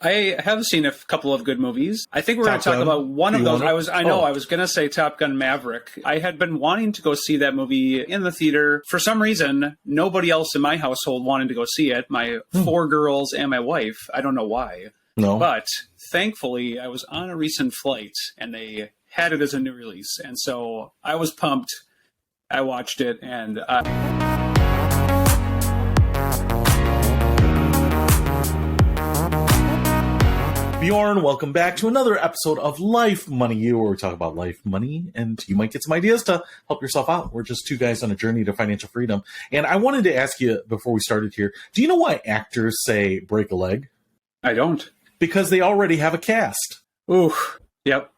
I have seen a couple of good movies. I think we're going to talk Gun? about one of those. I was going to say Top Gun Maverick. I had been wanting to go see that movie in the theater. For some reason, nobody else in my household wanted to go see it. My 4 girls and my wife. I don't know why. No. But thankfully, I was on a recent flight and they had it as a new release. And so I was pumped. I watched it and Bjorn, welcome back to another episode of Life Money You, where we talk about life, money, and you might get some ideas to help yourself out. We're just two guys on a journey to financial freedom. And I wanted to ask you before we started here, do you know why actors say break a leg? I don't. Because they already have a cast. Ooh, yep.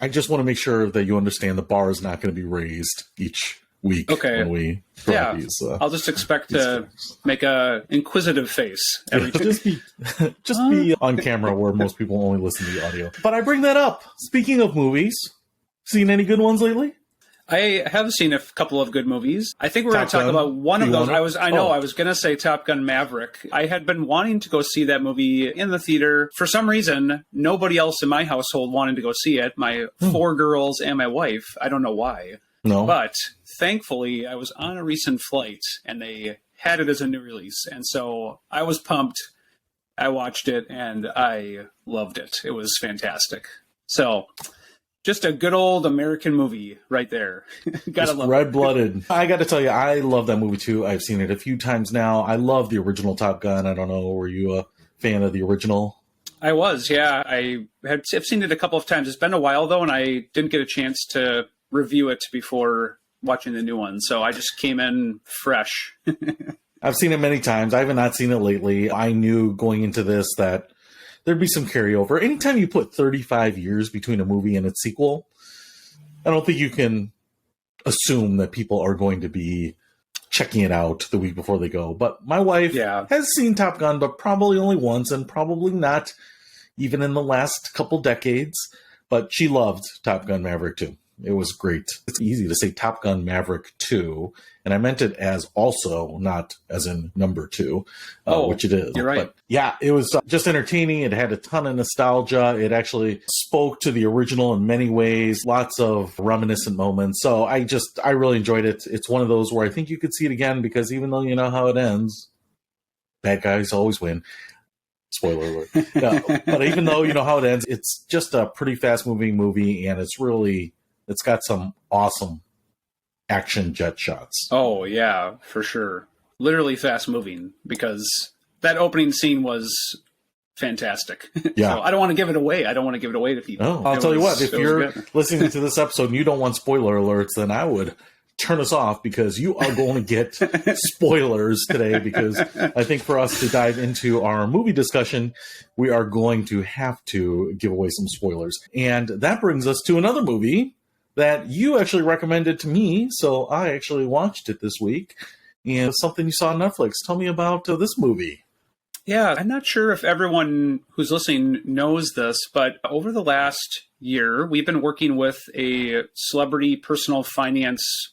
I just want to make sure that you understand the bar is not going to be raised each week when we try these. I'll just expect to make a inquisitive face every time. Just be on camera where most people only listen to the audio. But I bring that up. Speaking of movies, seen any good ones lately? I have seen a couple of good movies. I think we're going to talk about one of those. I was going to say Top Gun Maverick. I had been wanting to go see that movie in the theater. For some reason, nobody else in my household wanted to go see it. My 4 girls and my wife. I don't know why. No. But thankfully, I was on a recent flight and they had it as a new release. And so I was pumped. I watched it and I loved it. It was fantastic. So just a good old American movie right there. Gotta love it. Red-blooded. I got to tell you, I love that movie too. I've seen it a few times now. I love the original Top Gun. I don't know, were you a fan of the original? I was, yeah. I've seen it a couple of times. It's been a while though, and I didn't get a chance to review it before watching the new one. So I just came in fresh. I've seen it many times. I have not seen it lately. I knew going into this that there'd be some carryover. Anytime you put 35 years between a movie and its sequel, I don't think you can assume that people are going to be checking it out the week before they go. But my wife has seen Top Gun, but probably only once, and probably not even in the last couple decades. But she loved Top Gun Maverick too. It was great. It's easy to say Top Gun Maverick 2, and I meant it as also, not as in number 2, which it is. You're right. But yeah, it was just entertaining. It had a ton of nostalgia. It actually spoke to the original in many ways, lots of reminiscent moments. So I really enjoyed it. It's one of those where I think you could see it again because even though you know how it ends, bad guys always win. Spoiler alert. But even though you know how it ends, it's just a pretty fast-moving movie, and it's got some awesome action jet shots. Oh, yeah, for sure. Literally fast moving because that opening scene was fantastic. Yeah. So I don't want to give it away. I don't want to give it away to people. Oh, I'll tell you what, if you're listening to this episode and you don't want spoiler alerts, then I would turn us off because you are going to get spoilers today because I think for us to dive into our movie discussion, we are going to have to give away some spoilers. And that brings us to another movie that you actually recommended to me, so I actually watched it this week, and it's something you saw on Netflix. Tell me about this movie. Yeah, I'm not sure if everyone who's listening knows this, but over the last year, we've been working with a celebrity personal finance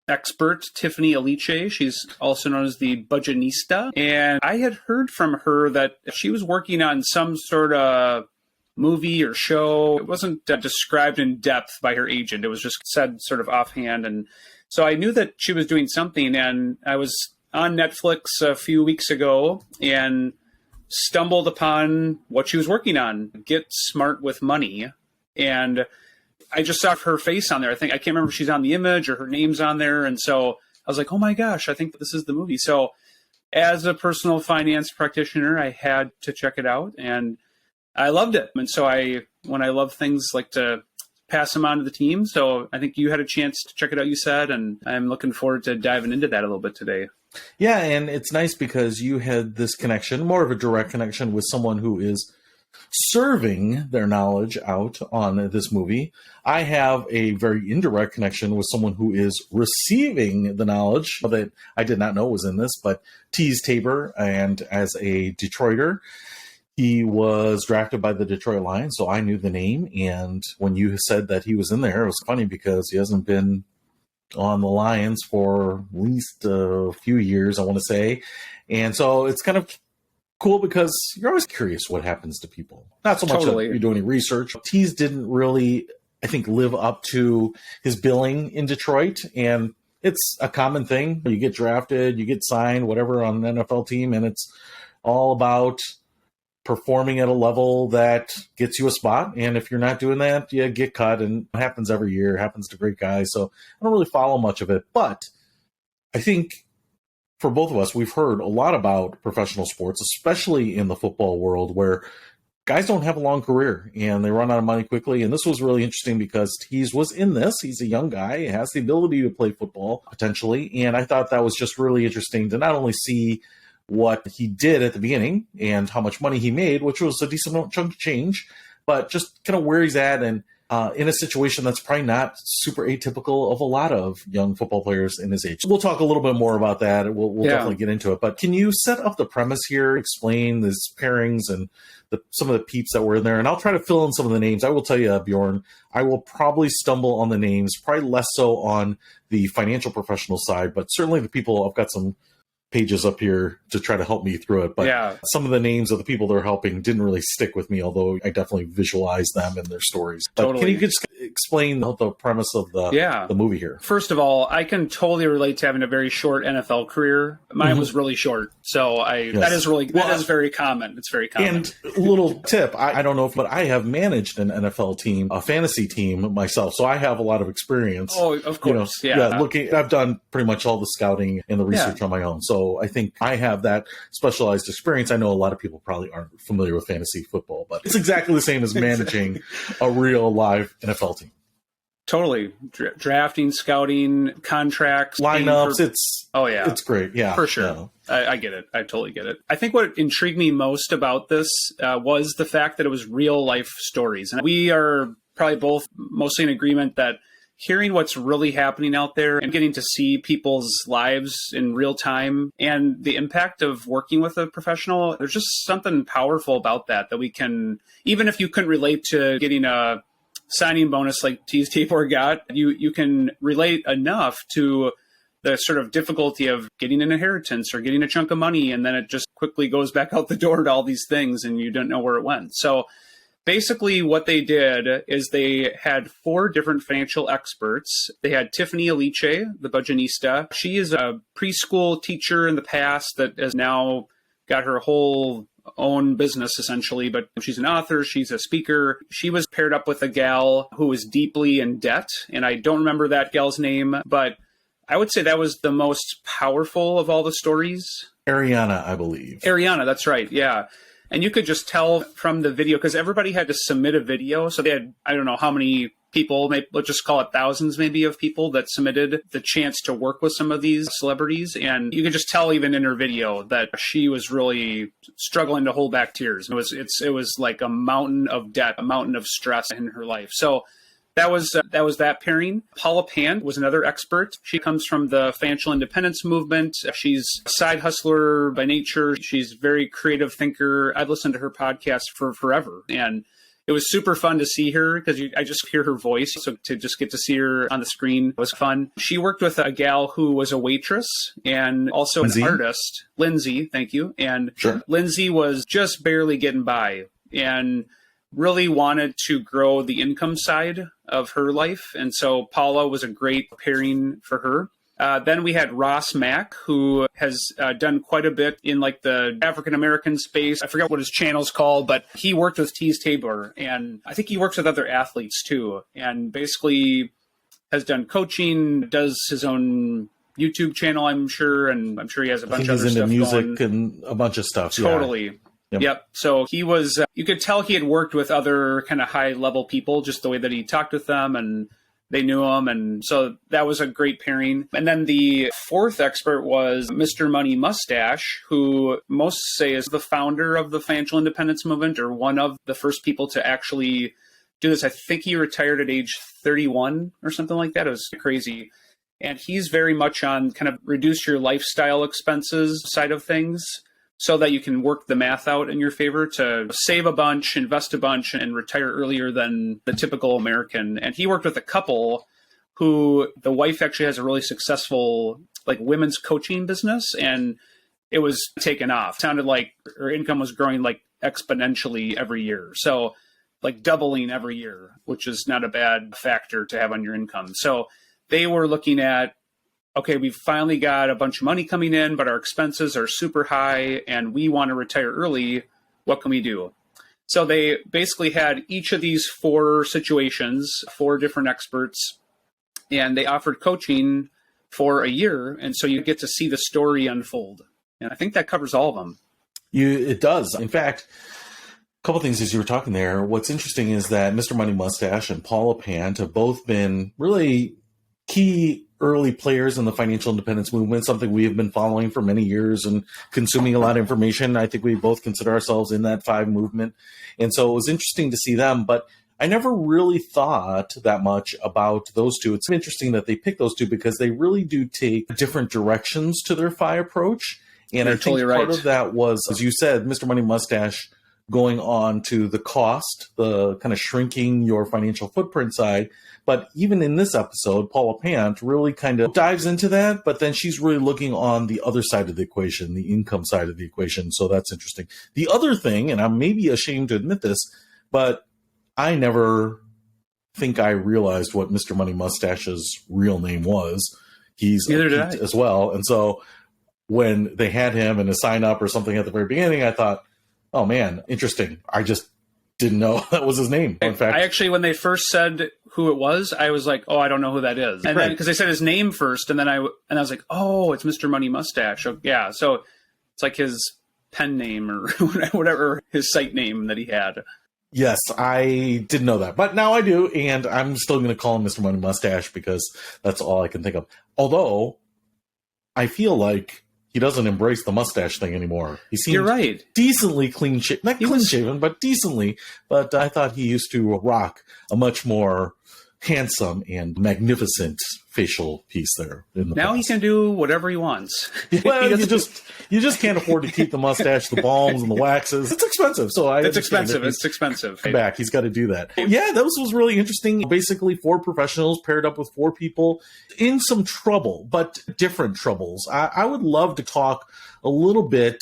expert, Tiffany Aliche. She's also known as the Budgetnista, and I had heard from her that she was working on some sort of movie or show. It wasn't described in depth by her agent. It was just said sort of offhand. And so I knew that she was doing something. And I was on Netflix a few weeks ago and stumbled upon what she was working on, Get Smart with Money. And I just saw her face on there. I can't remember if she's on the image or her name's on there. And so I was like, oh my gosh, I think this is the movie. So as a personal finance practitioner, I had to check it out. And I loved it. And so when I love things, like to pass them on to the team. So I think you had a chance to check it out, you said, and I'm looking forward to diving into that a little bit today. Yeah, and it's nice because you had this connection, more of a direct connection with someone who is serving their knowledge out on this movie. I have a very indirect connection with someone who is receiving the knowledge that I did not know was in this, but Tease Tabor, and as a Detroiter, he was drafted by the Detroit Lions, so I knew the name. And when you said that he was in there, it was funny because he hasn't been on the Lions for at least a few years, I want to say. And so it's kind of cool because you're always curious what happens to people. Not so much that you do any research. Tease didn't really, I think, live up to his billing in Detroit. And it's a common thing. You get drafted, you get signed, whatever, on an NFL team, and it's all about performing at a level that gets you a spot. And if you're not doing that, you get cut. And it happens every year. It happens to great guys. So I don't really follow much of it. But I think for both of us, we've heard a lot about professional sports, especially in the football world, where guys don't have a long career and they run out of money quickly. And this was really interesting because Tease was in this. He's a young guy, has the ability to play football potentially. And I thought that was just really interesting to not only see what he did at the beginning and how much money he made, which was a decent chunk of change, but just kind of where he's at and in a situation that's probably not super atypical of a lot of young football players in his age. We'll talk a little bit more about that. We'll definitely get into it. But can you set up the premise here, explain these pairings and some of the peeps that were in there? And I'll try to fill in some of the names. I will tell you, Bjorn, I will probably stumble on the names, probably less so on the financial professional side, but certainly the people, I've got some pages up here to try to help me through it. But some of the names of the people they're helping didn't really stick with me, although I definitely visualized them and their stories. But can you just explain the premise of the movie here? First of all, I can totally relate to having a very short NFL career. Mine was really short. So that is very common. It's very common. And a little tip, I don't know but I have managed an NFL team, a fantasy team myself. So I have a lot of experience. Oh, of course. I've done pretty much all the scouting and the research on my own. So I think I have that specialized experience. I know a lot of people probably aren't familiar with fantasy football, but it's exactly the same as managing a real live NFL team. Totally. Drafting, scouting, contracts, lineups. It's great. Yeah, for sure. Yeah. I get it. I totally get it. I think what intrigued me most about this was the fact that it was real life stories. And we are probably both mostly in agreement that hearing what's really happening out there and getting to see people's lives in real time and the impact of working with a professional, there's just something powerful about that we can, even if you couldn't relate to getting a signing bonus like Tease Tabor got, you can relate enough to the sort of difficulty of getting an inheritance or getting a chunk of money, and then it just quickly goes back out the door to all these things and you don't know where it went. So basically what they did is they had 4 different financial experts. They had Tiffany Aliche, the budgetista. She is a preschool teacher in the past that has now got her whole own business essentially, but she's an author, she's a speaker. She was paired up with a gal who was deeply in debt, and I don't remember that gal's name, but I would say that was the most powerful of all the stories. Ariana, I believe. Ariana, that's right, yeah. And you could just tell from the video, because everybody had to submit a video. So they had, I don't know how many people, let's just call it thousands maybe of people that submitted the chance to work with some of these celebrities. And you could just tell even in her video that she was really struggling to hold back tears. It was like a mountain of debt, a mountain of stress in her life. So that was that pairing. Paula Pant was another expert. She comes from the financial independence movement. She's a side hustler by nature. She's a very creative thinker. I've listened to her podcast for forever. And it was super fun to see her because I just hear her voice. So to just get to see her on the screen was fun. She worked with a gal who was a waitress and also an artist. Lindsay, thank you. And Lindsay was just barely getting by and really wanted to grow the income side of her life. And so Paula was a great pairing for her. Then we had Ross Mack, who has done quite a bit in like the African-American space. I forget what his channel's called, but he worked with Tease Tabor. And I think he works with other athletes too. And basically has done coaching, does his own YouTube channel, I'm sure. And I'm sure he has a bunch of other stuff. He's into music and a bunch of stuff. Totally. Yeah. Yep. So he was, you could tell he had worked with other kind of high level people, just the way that he talked with them and they knew him. And so that was a great pairing. And then the 4th expert was Mr. Money Mustache, who most say is the founder of the financial independence movement or one of the first people to actually do this. I think he retired at age 31 or something like that. It was crazy. And he's very much on kind of reduce your lifestyle expenses side of things, so that you can work the math out in your favor to save a bunch, invest a bunch, and retire earlier than the typical American. And he worked with a couple who the wife actually has a really successful like women's coaching business. And it was taken off. It sounded like her income was growing like exponentially every year. So like doubling every year, which is not a bad factor to have on your income. So they were looking at, okay, we've finally got a bunch of money coming in, but our expenses are super high and we want to retire early. What can we do? So they basically had each of these 4 situations, 4 different experts, and they offered coaching for a year. And so you get to see the story unfold. And I think that covers all of them. It does. In fact, a couple things as you were talking there. What's interesting is that Mr. Money Mustache and Paula Pant have both been really key early players in the financial independence movement, something we have been following for many years and consuming a lot of information. I think we both consider ourselves in that 5 movement. And so it was interesting to see them, but I never really thought that much about those two. It's interesting that they picked those two because they really do take different directions to their FI approach. And You're I think totally right. part of that was, as you said, Mr. Money Mustache going on to the cost, the kind of shrinking your financial footprint side. But even in this episode, Paula Pant really kind of dives into that, but then she's really looking on the other side of the equation, the income side of the equation. So that's interesting. The other thing, and I'm maybe ashamed to admit this, but I never think I realized what Mr. Money Mustache's real name was. He's Neither did Pete I. as well. And so when they had him in a sign up or something at the very beginning, I thought, oh man, interesting. I just didn't know that was his name. In fact, I actually, when they first said who it was, I was like, oh, I don't know who that is. And then, because they said his name first, and then I was like, oh, it's Mr. Money Mustache. Oh, yeah. So it's like his pen name or whatever, his site name that he had. yes, I didn't know that, but now I do. And I'm still going to call him Mr. Money Mustache because that's all I can think of. Although I feel like he doesn't embrace the mustache thing anymore. He seems You're right. decently clean shaven, not clean shaven, but decently. But I thought he used to rock a much more handsome and magnificent facial piece there. In the Now past. he can do whatever he wants. Well, you just can't afford to keep the mustache, the balms, and the waxes. It's expensive. So It's expensive. It's expensive. Come back. He's got to do that. Yeah, this was really interesting. Basically, 4 professionals paired up with 4 people in some trouble, but different troubles. I would love to talk a little bit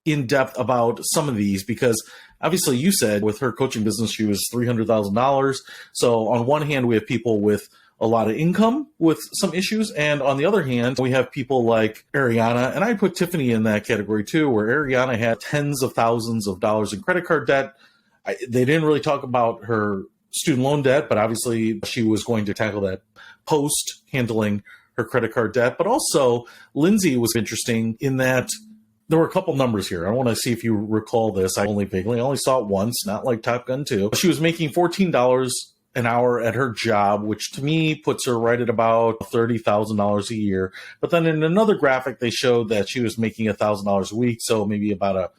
in depth about some of these because obviously you said with her coaching business, she was $300,000. So on one hand, we have people with a lot of income with some issues. And on the other hand, we have people like Ariana, and I put Tiffany in that category too, where Ariana had tens of thousands of dollars in credit card debt. They didn't really talk about her student loan debt, but obviously she was going to tackle that post handling her credit card debt. But also Lindsay was interesting in that there were a couple numbers here. I want to see if you recall this. I only saw it once, not like Top Gun 2. She was making $14 an hour at her job, which to me puts her right at about $30,000 a year. But then in another graphic, they showed that she was making $1,000 a week. So maybe about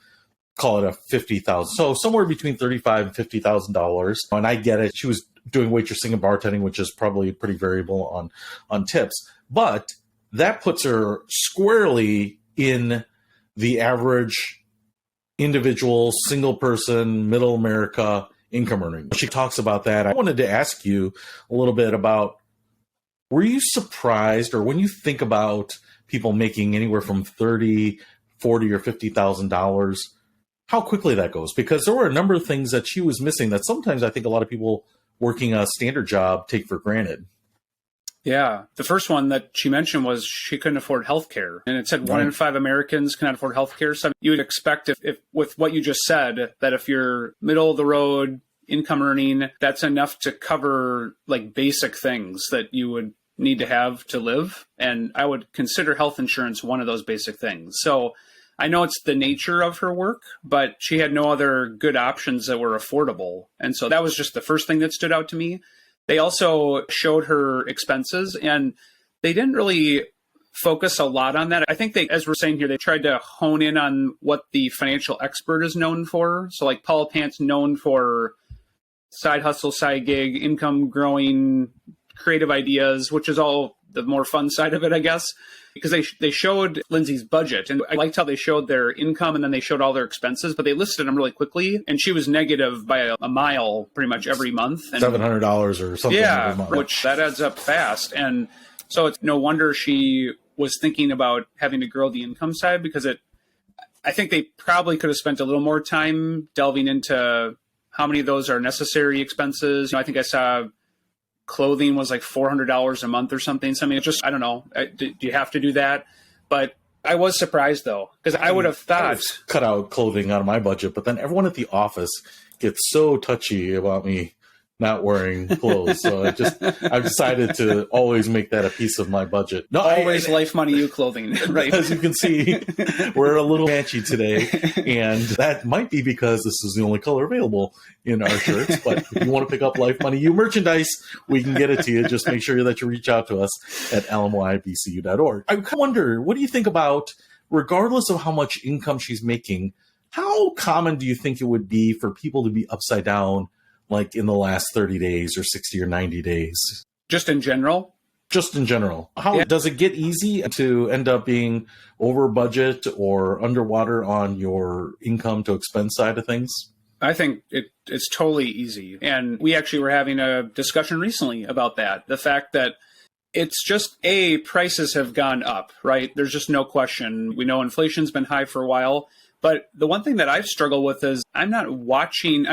call it a $50,000. So somewhere between $35,000 and $50,000. And I get it. She was doing waitressing and bartending, which is probably pretty variable on tips. But that puts her squarely in the average individual, single person, middle America income earning. She talks about that. I wanted to ask you a little bit about, were you surprised, or when you think about people making anywhere from $30,000, $40,000 or $50,000, how quickly that goes? Because there were a number of things that she was missing that sometimes I think a lot of people working a standard job take for granted. Yeah. The first one that she mentioned was she couldn't afford healthcare. And it said 1 in 5 Americans cannot afford healthcare. So you would expect if with what you just said, that if you're middle of the road, income earning, that's enough to cover like basic things that you would need to have to live. And I would consider health insurance one of those basic things. So I know it's the nature of her work, but she had no other good options that were affordable. And so that was just the first thing that stood out to me. They also showed her expenses, and they didn't really focus a lot on that. I think they, as we're saying here, they tried to hone in on what the financial expert is known for. So like Paula Pant's known for side hustle, side gig, income growing, creative ideas, which is all the more fun side of it, I guess. Because they showed Lindsay's budget, and I liked how they showed their income and then they showed all their expenses, but they listed them really quickly, and she was negative by a mile pretty much every month. And $700 or something. yeah, which that adds up fast. And so it's no wonder she was thinking about having to grow the income side, because it I think they probably could have spent a little more time delving into how many of those are necessary expenses. I think I saw clothing was like $400 a month or something. So I mean, I don't know. Do you have to do that? But I was surprised though, because I would have thought cut out clothing out of my budget, but then everyone at the office gets so touchy about me not wearing clothes. So I've decided to always make that a piece of my budget. No, always life, money, you clothing, right? As you can see, we're a little matchy today, and that might be because this is the only color available in our shirts. But if you want to pick up Life, Money, You merchandise, we can get it to you. Just make sure that you reach out to us at lmybcu.org. I wonder, what do you think about, regardless of how much income she's making, how common do you think it would be for people to be upside down like in the last 30 days or 60 or 90 days? Just in general? Just in general. How does it get easy to end up being over budget or underwater on your income to expense side of things? I think it's totally easy. And we actually were having a discussion recently about that. The fact that it's just, prices have gone up, right? There's just no question. We know inflation's been high for a while. But the one thing that I've struggled with is I'm not looking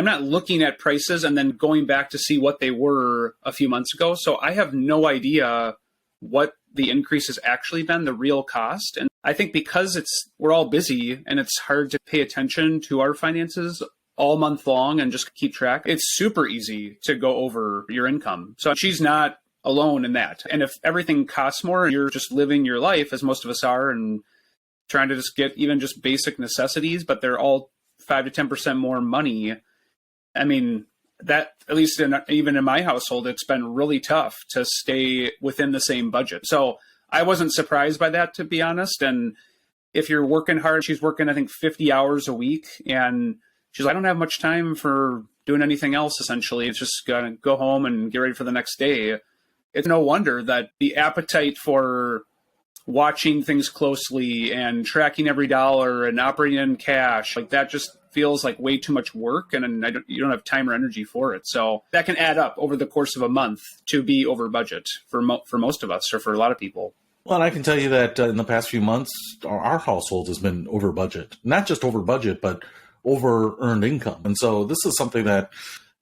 at prices and then going back to see what they were a few months ago. So I have no idea what the increase has actually been, the real cost. And I think because we're all busy and it's hard to pay attention to our finances all month long and just keep track, it's super easy to go over your income. So she's not alone in that. And if everything costs more, you're just living your life as most of us are and trying to just get even just basic necessities, but they're all 5 to 10% more money. I mean, that, at least even in my household, it's been really tough to stay within the same budget. So I wasn't surprised by that, to be honest. And if you're working hard, she's working, I think, 50 hours a week. And she's like, I don't have much time for doing anything else, essentially. It's just going to go home and get ready for the next day. It's no wonder that the appetite for watching things closely and tracking every dollar and operating in cash, like that just feels like way too much work, and you don't have time or energy for it. So that can add up over the course of a month to be over budget for most of us, or for a lot of people. Well, and I can tell you that in the past few months, our household has been over budget. Not just over budget, but over earned income. And so this is something that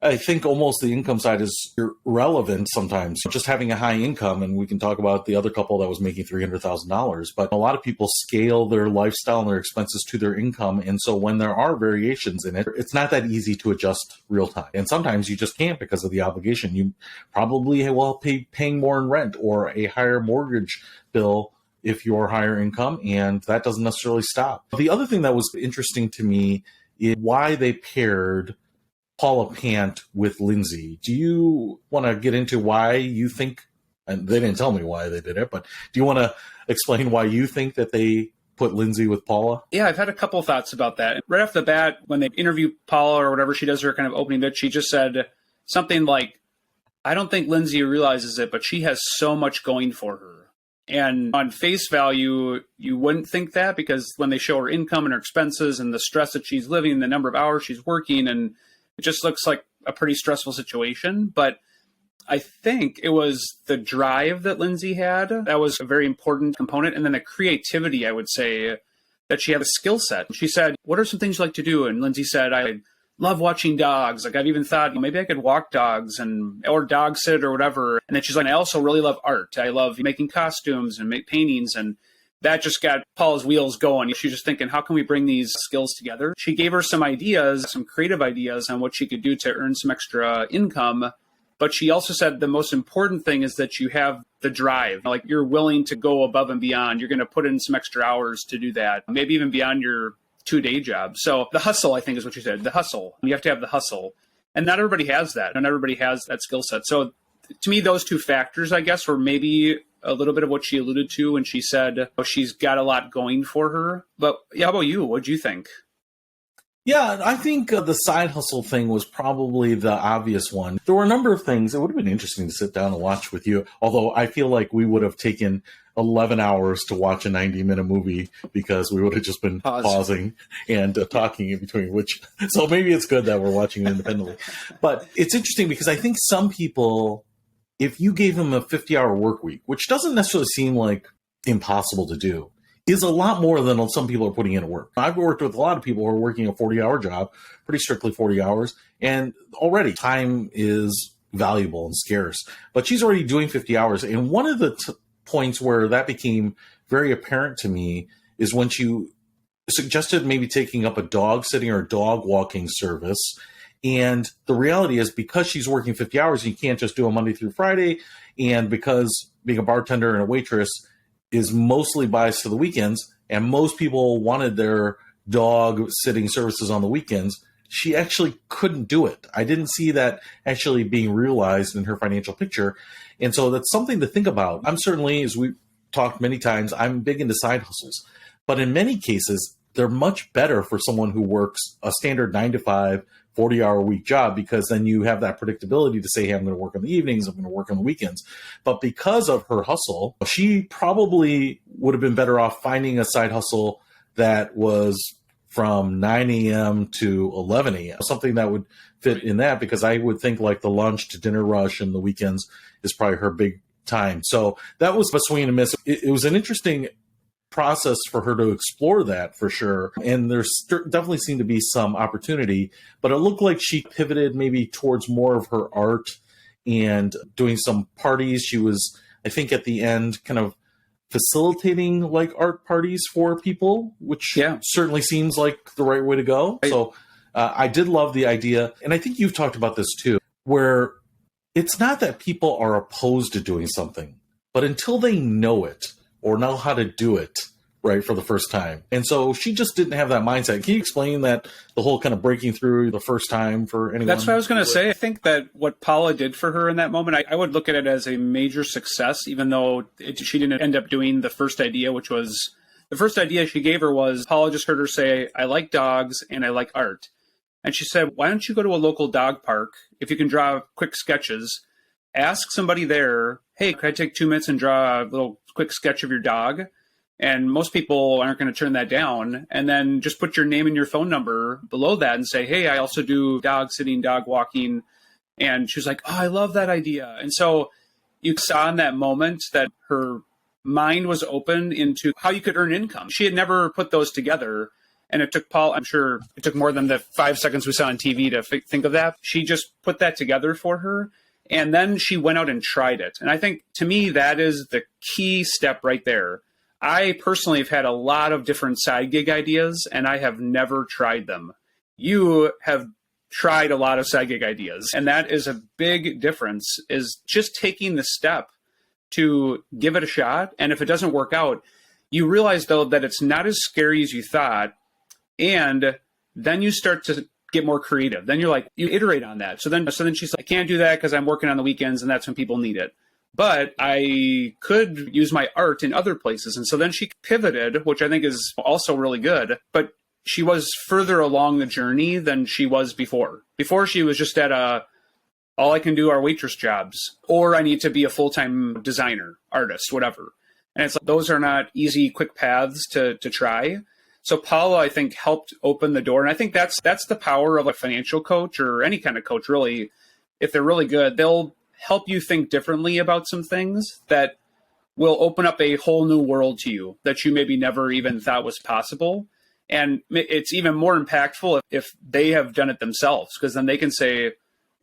I think almost the income side is irrelevant sometimes. Just having a high income, and we can talk about the other couple that was making $300,000, but a lot of people scale their lifestyle and their expenses to their income. And so when there are variations in it, it's not that easy to adjust real time. And sometimes you just can't because of the obligation. You probably will be paying more in rent or a higher mortgage bill if you're higher income, and that doesn't necessarily stop. The other thing that was interesting to me is why they paired Paula Pant with Lindsay. Do you want to get into why you think, and they didn't tell me why they did it, but do you want to explain why you think that they put Lindsay with Paula? Yeah, I've had a couple of thoughts about that. Right off the bat, when they interview Paula or whatever, she does her kind of opening bit, she just said something like, I don't think Lindsay realizes it, but she has so much going for her. And on face value, you wouldn't think that, because when they show her income and her expenses and the stress that she's living, the number of hours she's working, and it just looks like a pretty stressful situation. But I think it was the drive that Lindsay had that was a very important component. And then the creativity, I would say, that she had a skill set. She said, what are some things you like to do? And Lindsay said, I love watching dogs. Like, I've even thought maybe I could walk dogs or dog sit or whatever. And then she's like, I also really love art. I love making costumes and make paintings. And that just got Paula's wheels going. She was just thinking, how can we bring these skills together? She gave her some ideas, some creative ideas on what she could do to earn some extra income. But she also said the most important thing is that you have the drive. Like, you're willing to go above and beyond. You're going to put in some extra hours to do that, maybe even beyond your 2-day job. So the hustle, I think, is what you said. The hustle. You have to have the hustle. And not everybody has that. Not everybody has that skill set. So to me, those two factors, I guess, were maybe a little bit of what she alluded to when she said she's got a lot going for her. But yeah, how about you? What'd you think? Yeah, I think the side hustle thing was probably the obvious one. There were a number of things. It would have been interesting to sit down and watch with you, although I feel like we would have taken 11 hours to watch a 90-minute movie because we would have just been pausing and talking in between, so maybe it's good that we're watching it independently. But it's interesting because I think some people, if you gave them a 50-hour work week, which doesn't necessarily seem like impossible to do, is a lot more than some people are putting in at work. I've worked with a lot of people who are working a 40-hour job, pretty strictly 40 hours, and already time is valuable and scarce. But she's already doing 50 hours. And one of the points where that became very apparent to me is when she suggested maybe taking up a dog sitting or dog walking service. And the reality is, because she's working 50 hours, you can't just do a Monday through Friday. And because being a bartender and a waitress is mostly biased to the weekends, and most people wanted their dog sitting services on the weekends, she actually couldn't do it. I didn't see that actually being realized in her financial picture. And so that's something to think about. I'm certainly, as we talked many times, I'm big into side hustles. But in many cases, they're much better for someone who works a standard 9 to 5, 40-hour week job, because then you have that predictability to say, hey, I'm going to work on the evenings, I'm going to work on the weekends. But because of her hustle, she probably would have been better off finding a side hustle that was from 9 a.m. to 11 a.m., something that would fit in that, because I would think like the lunch to dinner rush and the weekends is probably her big time. So that was a swing and a miss. It was an interesting process for her to explore that, for sure. And there's definitely seemed to be some opportunity, but it looked like she pivoted maybe towards more of her art and doing some parties. She was, I think, at the end kind of facilitating like art parties for people, which certainly seems like the right way to go. So I did love the idea. And I think you've talked about this too, where it's not that people are opposed to doing something, but until they know it or know how to do it right for the first time. And so she just didn't have that mindset. Can you explain that, the whole kind of breaking through the first time for anyone? That's what I was going to say. I think that what Paula did for her in that moment, I would look at it as a major success, even though she didn't end up doing the first idea, which was the first idea she gave her was, Paula just heard her say, I like dogs and I like art. And she said, why don't you go to a local dog park? If you can draw quick sketches, ask somebody there, hey, could I take 2 minutes and draw a little quick sketch of your dog? And most people aren't going to turn that down. And then just put your name and your phone number below that and say, hey, I also do dog sitting, dog walking. And she was like, oh, I love that idea. And so you saw in that moment that her mind was open into how you could earn income. She had never put those together. And it took Paul, I'm sure it took more than the 5 seconds we saw on TV to think of that. She just put that together for her. And then she went out and tried it. And I think, to me, that is the key step right there. I personally have had a lot of different side gig ideas, and I have never tried them. You have tried a lot of side gig ideas, and that is a big difference, is just taking the step to give it a shot. And if it doesn't work out, you realize, though, that it's not as scary as you thought. And then you start to get more creative. Then you're like, you iterate on that. So then she's like, I can't do that because I'm working on the weekends and that's when people need it. But I could use my art in other places. And so then she pivoted, which I think is also really good. But she was further along the journey than she was before. Before, she was just at all I can do are waitress jobs, or I need to be a full-time designer, artist, whatever. And it's like, those are not easy, quick paths to try. So Paula, I think, helped open the door. And I think that's the power of a financial coach, or any kind of coach, really. If they're really good, they'll help you think differently about some things that will open up a whole new world to you that you maybe never even thought was possible. And it's even more impactful if they have done it themselves, because then they can say,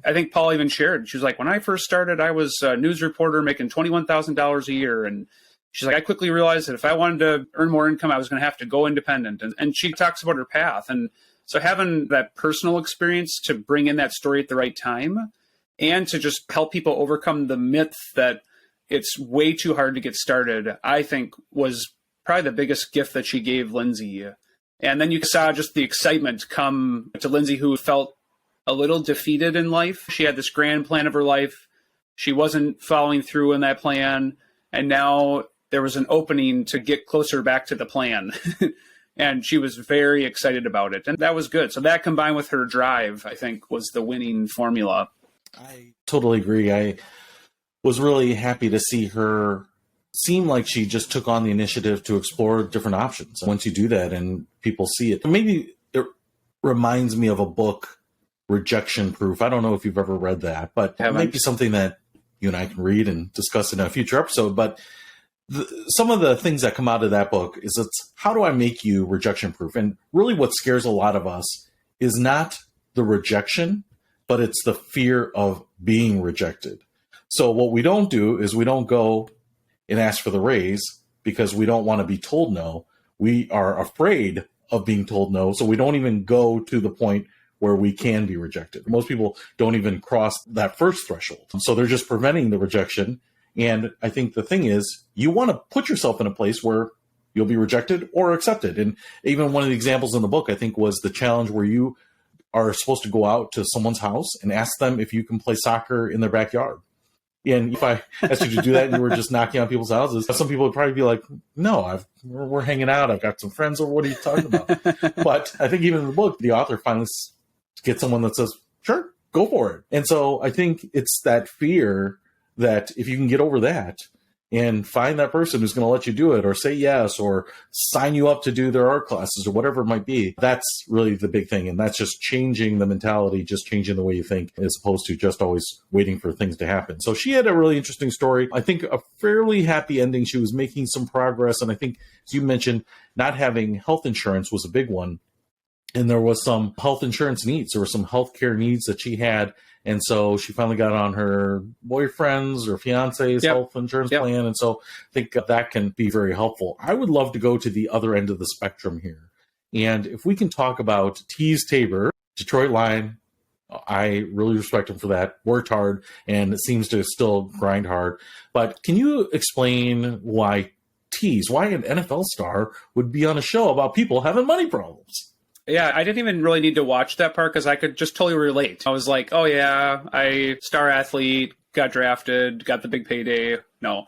I think Paula even shared, she was like, when I first started, I was a news reporter making $21,000 a year. And she's like, I quickly realized that if I wanted to earn more income, I was going to have to go independent. And she talks about her path. And so having that personal experience to bring in that story at the right time, and to just help people overcome the myth that it's way too hard to get started, I think was probably the biggest gift that she gave Lindsay. And then you saw just the excitement come to Lindsay, who felt a little defeated in life. She had this grand plan of her life. She wasn't following through on that plan. And now there was an opening to get closer back to the plan. And she was very excited about it. And that was good. So that, combined with her drive, I think was the winning formula. I totally agree. I was really happy to see her seem like she just took on the initiative to explore different options. Once you do that and people see it, maybe it reminds me of a book, Rejection Proof. I don't know if you've ever read that, but it might be something that you and I can read and discuss in a future episode. But some of the things that come out of that book is it's how do I make you rejection proof? And really what scares a lot of us is not the rejection, but it's the fear of being rejected. So what we don't do is we don't go and ask for the raise because we don't want to be told no. We are afraid of being told no, so we don't even go to the point where we can be rejected. Most people don't even cross that first threshold. So they're just preventing the rejection. And I think the thing is, you want to put yourself in a place where you'll be rejected or accepted. And even one of the examples in the book, I think, was the challenge where you are supposed to go out to someone's house and ask them if you can play soccer in their backyard. And if I asked you to do that and you were just knocking on people's houses, some people would probably be like, no, we're hanging out. I've got some friends over. What are you talking about? But I think even in the book, the author finally gets someone that says, sure, go for it. And so I think it's that fear that if you can get over that and find that person who's going to let you do it or say yes or sign you up to do their art classes or whatever it might be, that's really the big thing. And that's just changing the mentality, just changing the way you think as opposed to just always waiting for things to happen. So she had a really interesting story. I think a fairly happy ending. She was making some progress. And I think, as you mentioned, not having health insurance was a big one. And there was some health insurance needs. There were some healthcare needs that she had. And so she finally got on her boyfriend's or fiance's health insurance plan. And so I think that can be very helpful. I would love to go to the other end of the spectrum here. And if we can talk about Tease Tabor, Detroit Lion, I really respect him for that. Worked hard and it seems to still grind hard. But can you explain why an NFL star would be on a show about people having money problems? Yeah, I didn't even really need to watch that part because I could just totally relate. I was like, oh yeah, star athlete, got drafted, got the big payday. No,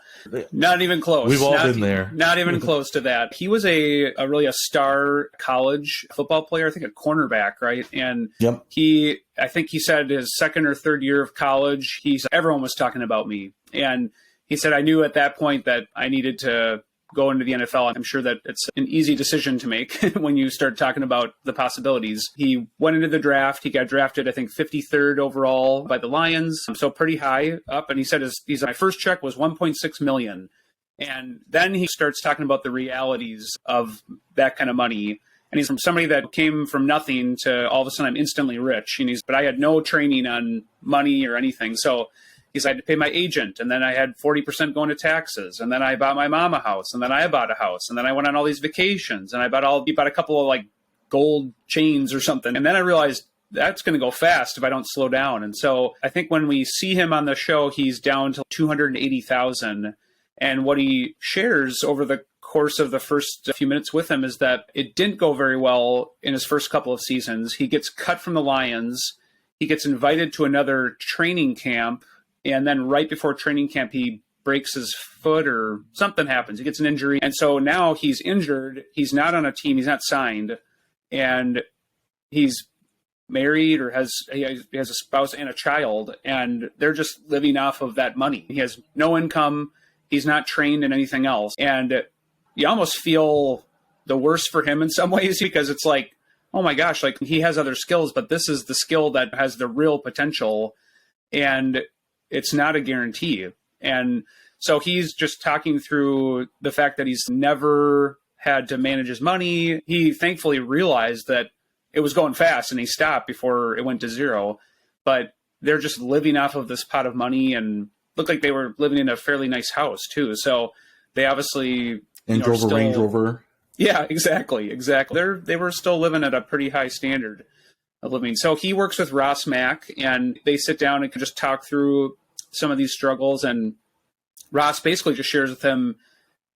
not even close. We've all been there. Not even close to that. He was a star college football player, I think a cornerback, right? And I think he said his second or third year of college, everyone was talking about me. And he said, I knew at that point that I needed to go into the NFL. I'm sure that it's an easy decision to make when you start talking about the possibilities. He went into the draft. He got drafted, I think, 53rd overall by the Lions. So pretty high up. And he said my first check was $1.6 million. And then he starts talking about the realities of that kind of money. And he's from somebody that came from nothing to all of a sudden I'm instantly rich. But I had no training on money or anything. So I had to pay my agent, and then I had 40% going to taxes, and then I bought my mom a house, and then I bought a house, and then I went on all these vacations, and I bought a couple of like gold chains or something. And then I realized that's going to go fast if I don't slow down. And so I think when we see him on the show, he's down to 280,000. And what he shares over the course of the first few minutes with him is that it didn't go very well in his first couple of seasons. He gets cut from the Lions. He gets invited to another training camp. And then right before training camp, he breaks his foot or something happens. He gets an injury. And so now he's injured. He's not on a team. He's not signed. And he's married or he has a spouse and a child. And they're just living off of that money. He has no income. He's not trained in anything else. And you almost feel the worse for him in some ways because it's like, oh my gosh, like he has other skills, but this is the skill that has the real potential. And it's not a guarantee. And so he's just talking through the fact that he's never had to manage his money. He thankfully realized that it was going fast and he stopped before it went to zero. But they're just living off of this pot of money and looked like they were living in a fairly nice house too. So they obviously drove a Range Rover. Yeah, exactly. They were still living at a pretty high standard of living. So he works with Ross Mack and they sit down and can just talk through some of these struggles. And Ross basically just shares with him,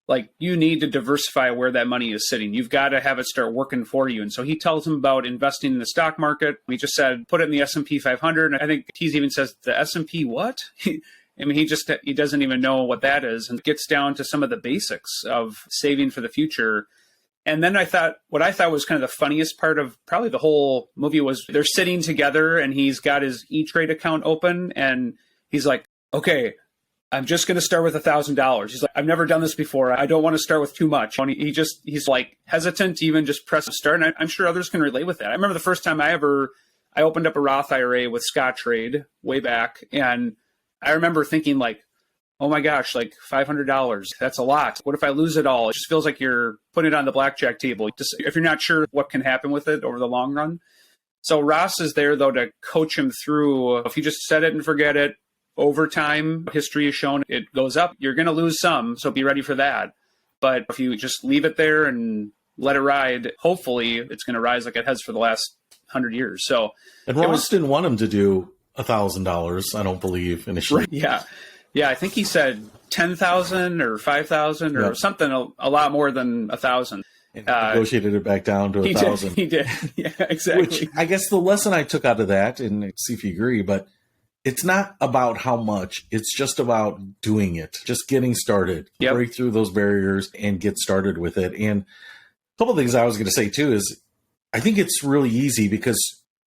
like, you need to diversify where that money is sitting. You've got to have it start working for you. And so he tells him about investing in the stock market. He just said, put it in the S&P 500. And I think Tease even says, the S&P what? I mean, he doesn't even know what that is, and gets down to some of the basics of saving for the future. And then what I thought was kind of the funniest part of probably the whole movie was they're sitting together and he's got his E-Trade account open and he's like, okay, I'm just going to start with $1,000. He's like, I've never done this before. I don't want to start with too much. And he's like hesitant to even just press start. And I'm sure others can relate with that. I remember the first time I opened up a Roth IRA with Scottrade way back. And I remember thinking like, oh my gosh, like $500. That's a lot. What if I lose it all? It just feels like you're putting it on the blackjack table, just if you're not sure what can happen with it over the long run. So Ross is there, though, to coach him through. If you just set it and forget it, over time, history has shown it goes up. You're going to lose some, so be ready for that. But if you just leave it there and let it ride, hopefully it's going to rise like it has for the last 100 years. So, and Ross didn't want him to do $1,000, I don't believe, initially. Right, yeah. Yeah, I think he said 10,000 or 5,000 or something a lot more than 1,000. And he negotiated it back down to 1,000. He did. Yeah, exactly. Which I guess the lesson I took out of that, and see if you agree, but it's not about how much. It's just about doing it, just getting started, break through those barriers and get started with it. And a couple of things I was going to say too is I think it's really easy because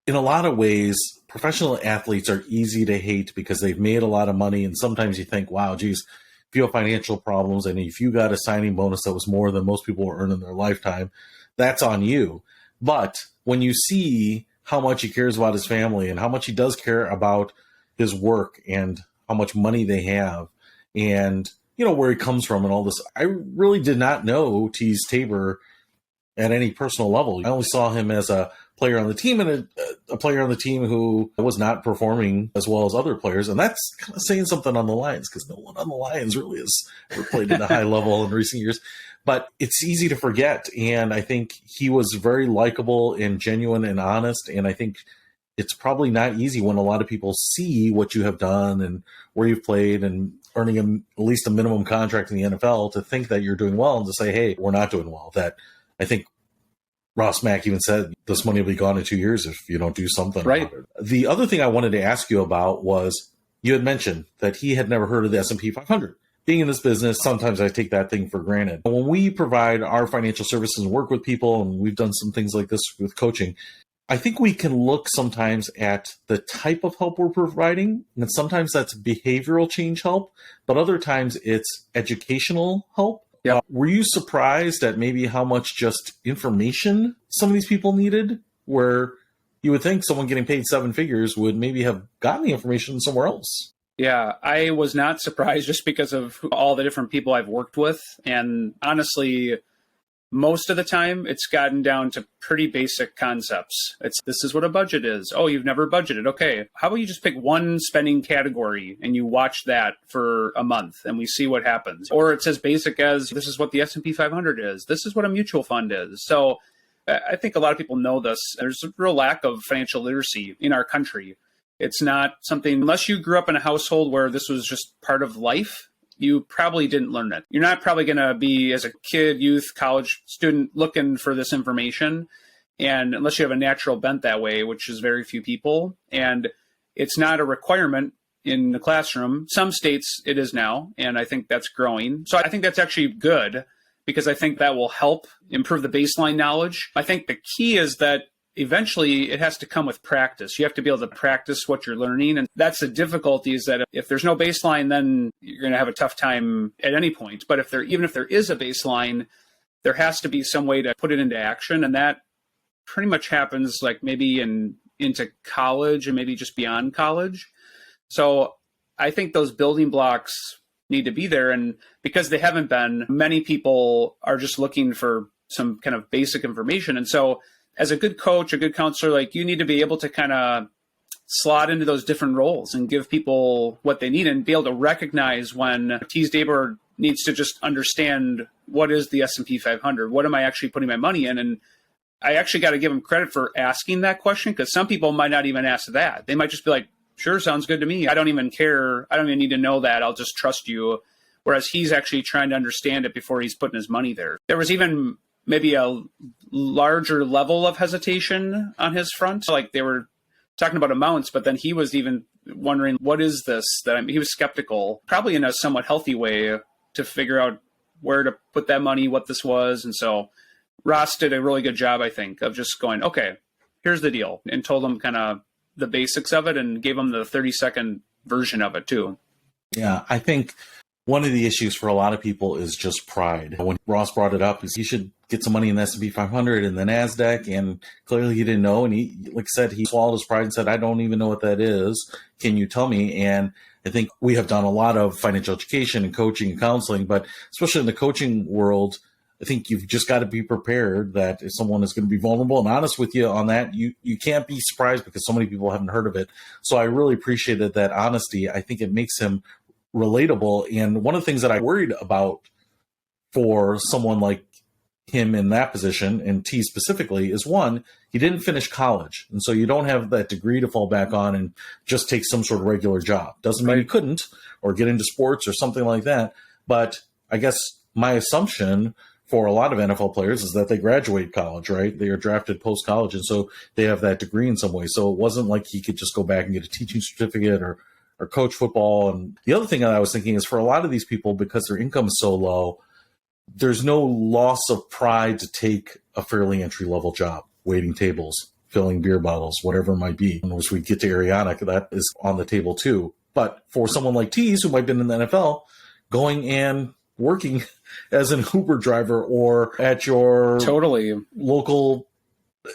in a lot of ways, professional athletes are easy to hate because they've made a lot of money. And sometimes you think, wow, geez, if you have financial problems and if you got a signing bonus that was more than most people will earn in their lifetime, that's on you. But when you see how much he cares about his family and how much he does care about his work and how much money they have and, you know, where he comes from and all this, I really did not know Tease Tabor at any personal level. I only saw him as a player on the team and a player on the team who was not performing as well as other players. And that's kind of saying something on the Lions because no one on the Lions really has ever played at a high level in recent years. But it's easy to forget. And I think he was very likable and genuine and honest. And I think it's probably not easy when a lot of people see what you have done and where you've played and earning at least a minimum contract in the NFL to think that you're doing well and to say, hey, we're not doing well. That I think Ross Mack even said this money will be gone in 2 years if you don't do something about it. The other thing I wanted to ask you about was you had mentioned that he had never heard of the S&P 500. Being in this business, sometimes I take that thing for granted. When we provide our financial services and work with people, and we've done some things like this with coaching, I think we can look sometimes at the type of help we're providing, and sometimes that's behavioral change help, but other times it's educational help. Yep. Were you surprised at maybe how much just information some of these people needed, where you would think someone getting paid seven figures would maybe have gotten the information somewhere else? Yeah, I was not surprised just because of all the different people I've worked with. And honestly, most of the time it's gotten down to pretty basic concepts. This is what a budget is. Oh, you've never budgeted. Okay. How about you just pick one spending category and you watch that for a month and we see what happens? Or it's as basic as this is what the S&P 500 is. This is what a mutual fund is. So I think a lot of people know this. There's a real lack of financial literacy in our country. It's not something, unless you grew up in a household where this was just part of life, you probably didn't learn it. You're not probably going to be, as a kid, youth, college student, looking for this information. And unless you have a natural bent that way, which is very few people, and it's not a requirement in the classroom. Some states it is now, and I think that's growing. So I think that's actually good because I think that will help improve the baseline knowledge. I think the key is that eventually it has to come with practice. You have to be able to practice what you're learning. And that's the difficulty, is that if there's no baseline, then you're going to have a tough time at any point. But even if there is a baseline, there has to be some way to put it into action. And that pretty much happens like maybe into college and maybe just beyond college. So I think those building blocks need to be there. And because they haven't been, many people are just looking for some kind of basic information. And so as a good coach, a good counselor, like, you need to be able to kind of slot into those different roles and give people what they need and be able to recognize when Tease Tabor needs to just understand what is the S&P 500, what am I actually putting my money in? And I actually got to give him credit for asking that question, because some people might not even ask that. They might just be like, sure, sounds good to me. I don't even care. I don't even need to know that. I'll just trust you. Whereas he's actually trying to understand it before he's putting his money there. There was even maybe a larger level of hesitation on his front. Like, they were talking about amounts, but then he was even wondering, what is this? He was skeptical, probably in a somewhat healthy way, to figure out where to put that money, what this was. And so Ross did a really good job, I think, of just going, okay, here's the deal, and told him kind of the basics of it and gave him the 30-second version of it too. Yeah, I think one of the issues for a lot of people is just pride. When Ross brought it up, he should get some money in the S&P 500 and the NASDAQ, and clearly he didn't know. And he, like I said, he swallowed his pride and said, I don't even know what that is. Can you tell me? And I think we have done a lot of financial education and coaching and counseling, but especially in the coaching world, I think you've just got to be prepared that if someone is going to be vulnerable and honest with you on that, you can't be surprised because so many people haven't heard of it. So I really appreciated that honesty. I think it makes him relatable. And one of the things that I worried about for someone like him in that position, and T specifically, is one, he didn't finish college. And so you don't have that degree to fall back on and just take some sort of regular job. Doesn't mean he couldn't or get into sports or something like that. But I guess my assumption for a lot of NFL players is that they graduate college, right? They are drafted post-college, and so they have that degree in some way. So it wasn't like he could just go back and get a teaching certificate or coach football. And the other thing that I was thinking is for a lot of these people, because their income is so low, there's no loss of pride to take a fairly entry-level job, waiting tables, filling beer bottles, whatever it might be. And as we get to Ariana, that is on the table too. But for someone like Tease, who might have been in the NFL, going and working as an Uber driver or at your local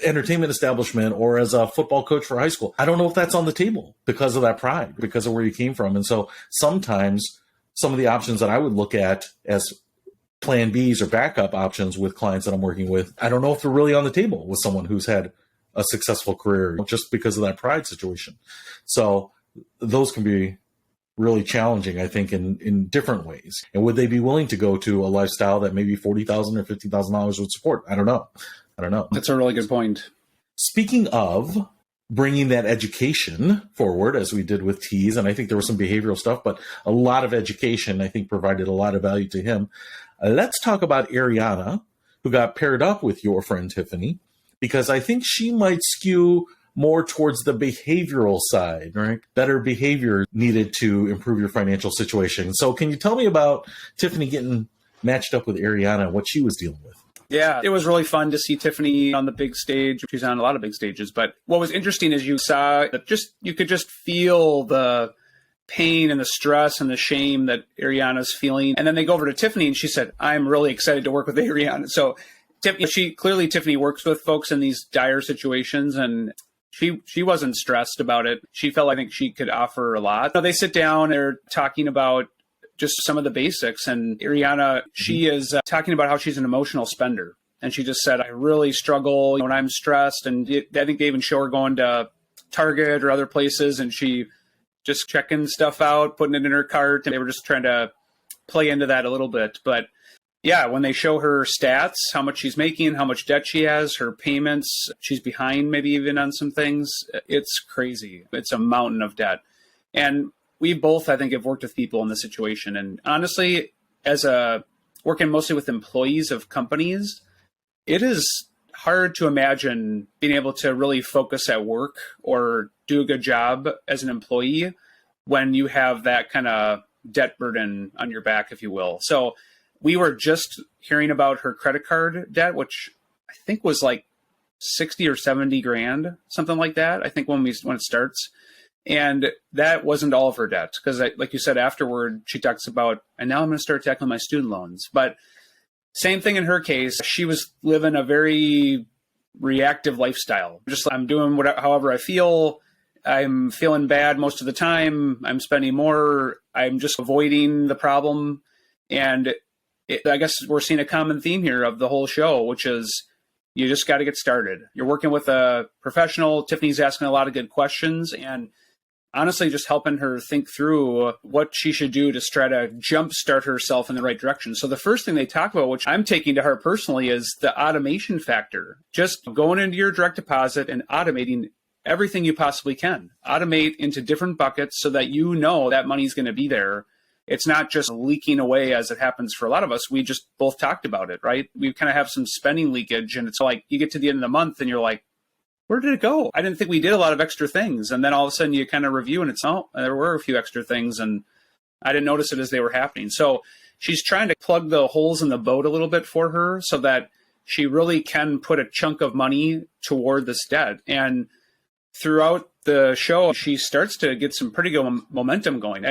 entertainment establishment or as a football coach for high school, I don't know if that's on the table because of that pride, because of where you came from. And so sometimes some of the options that I would look at as plan Bs or backup options with clients that I'm working with, I don't know if they're really on the table with someone who's had a successful career just because of that pride situation. So those can be really challenging, I think, in different ways. And would they be willing to go to a lifestyle that maybe $40,000 or $50,000 would support? I don't know. That's a really good point. Speaking of bringing that education forward, as we did with Tease, and I think there was some behavioral stuff, but a lot of education, I think, provided a lot of value to him. Let's talk about Ariana, who got paired up with your friend Tiffany, because I think she might skew more towards the behavioral side, right? Better behavior needed to improve your financial situation. So can you tell me about Tiffany getting matched up with Ariana and what she was dealing with? Yeah, it was really fun to see Tiffany on the big stage. She's on a lot of big stages. But what was interesting is you saw that you could just feel the pain and the stress and the shame that Ariana's feeling. And then they go over to Tiffany and she said, I'm really excited to work with Ariana. So Tiffany works with folks in these dire situations, and she wasn't stressed about it. She felt, I think, she could offer a lot. So they sit down, they're talking about just some of the basics. And Ariana, she is talking about how she's an emotional spender. And she just said, I really struggle when I'm stressed. And I think they even show her going to Target or other places, and she just checking stuff out, putting it in her cart. And they were just trying to play into that a little bit. But yeah, when they show her stats, how much she's making, how much debt she has, her payments, she's behind maybe even on some things. It's crazy. It's a mountain of debt. And we both, I think, have worked with people in this situation. And honestly, working mostly with employees of companies, it is hard to imagine being able to really focus at work or do a good job as an employee when you have that kind of debt burden on your back, if you will. So we were just hearing about her credit card debt, which I think was like 60 or 70 grand, something like that. I think when it starts. And that wasn't all of her debt, because like you said, afterward, she talks about, and now I'm going to start tackling my student loans. But same thing in her case. She was living a very reactive lifestyle. Just I'm doing however I feel. I'm feeling bad most of the time. I'm spending more. I'm just avoiding the problem. And I guess we're seeing a common theme here of the whole show, which is you just got to get started. You're working with a professional. Tiffany's asking a lot of good questions, and honestly just helping her think through what she should do to try to jumpstart herself in the right direction. So the first thing they talk about, which I'm taking to heart personally, is the automation factor. Just going into your direct deposit and automating everything you possibly can. Automate into different buckets so that you know that money's going to be there. It's not just leaking away as it happens for a lot of us. We just both talked about it, right? We kind of have some spending leakage, and it's like you get to the end of the month and you're like, where did it go? I didn't think we did a lot of extra things. And then all of a sudden you kind of review and there were a few extra things, and I didn't notice it as they were happening. So she's trying to plug the holes in the boat a little bit for her so that she really can put a chunk of money toward this debt. And throughout the show, she starts to get some pretty good momentum going.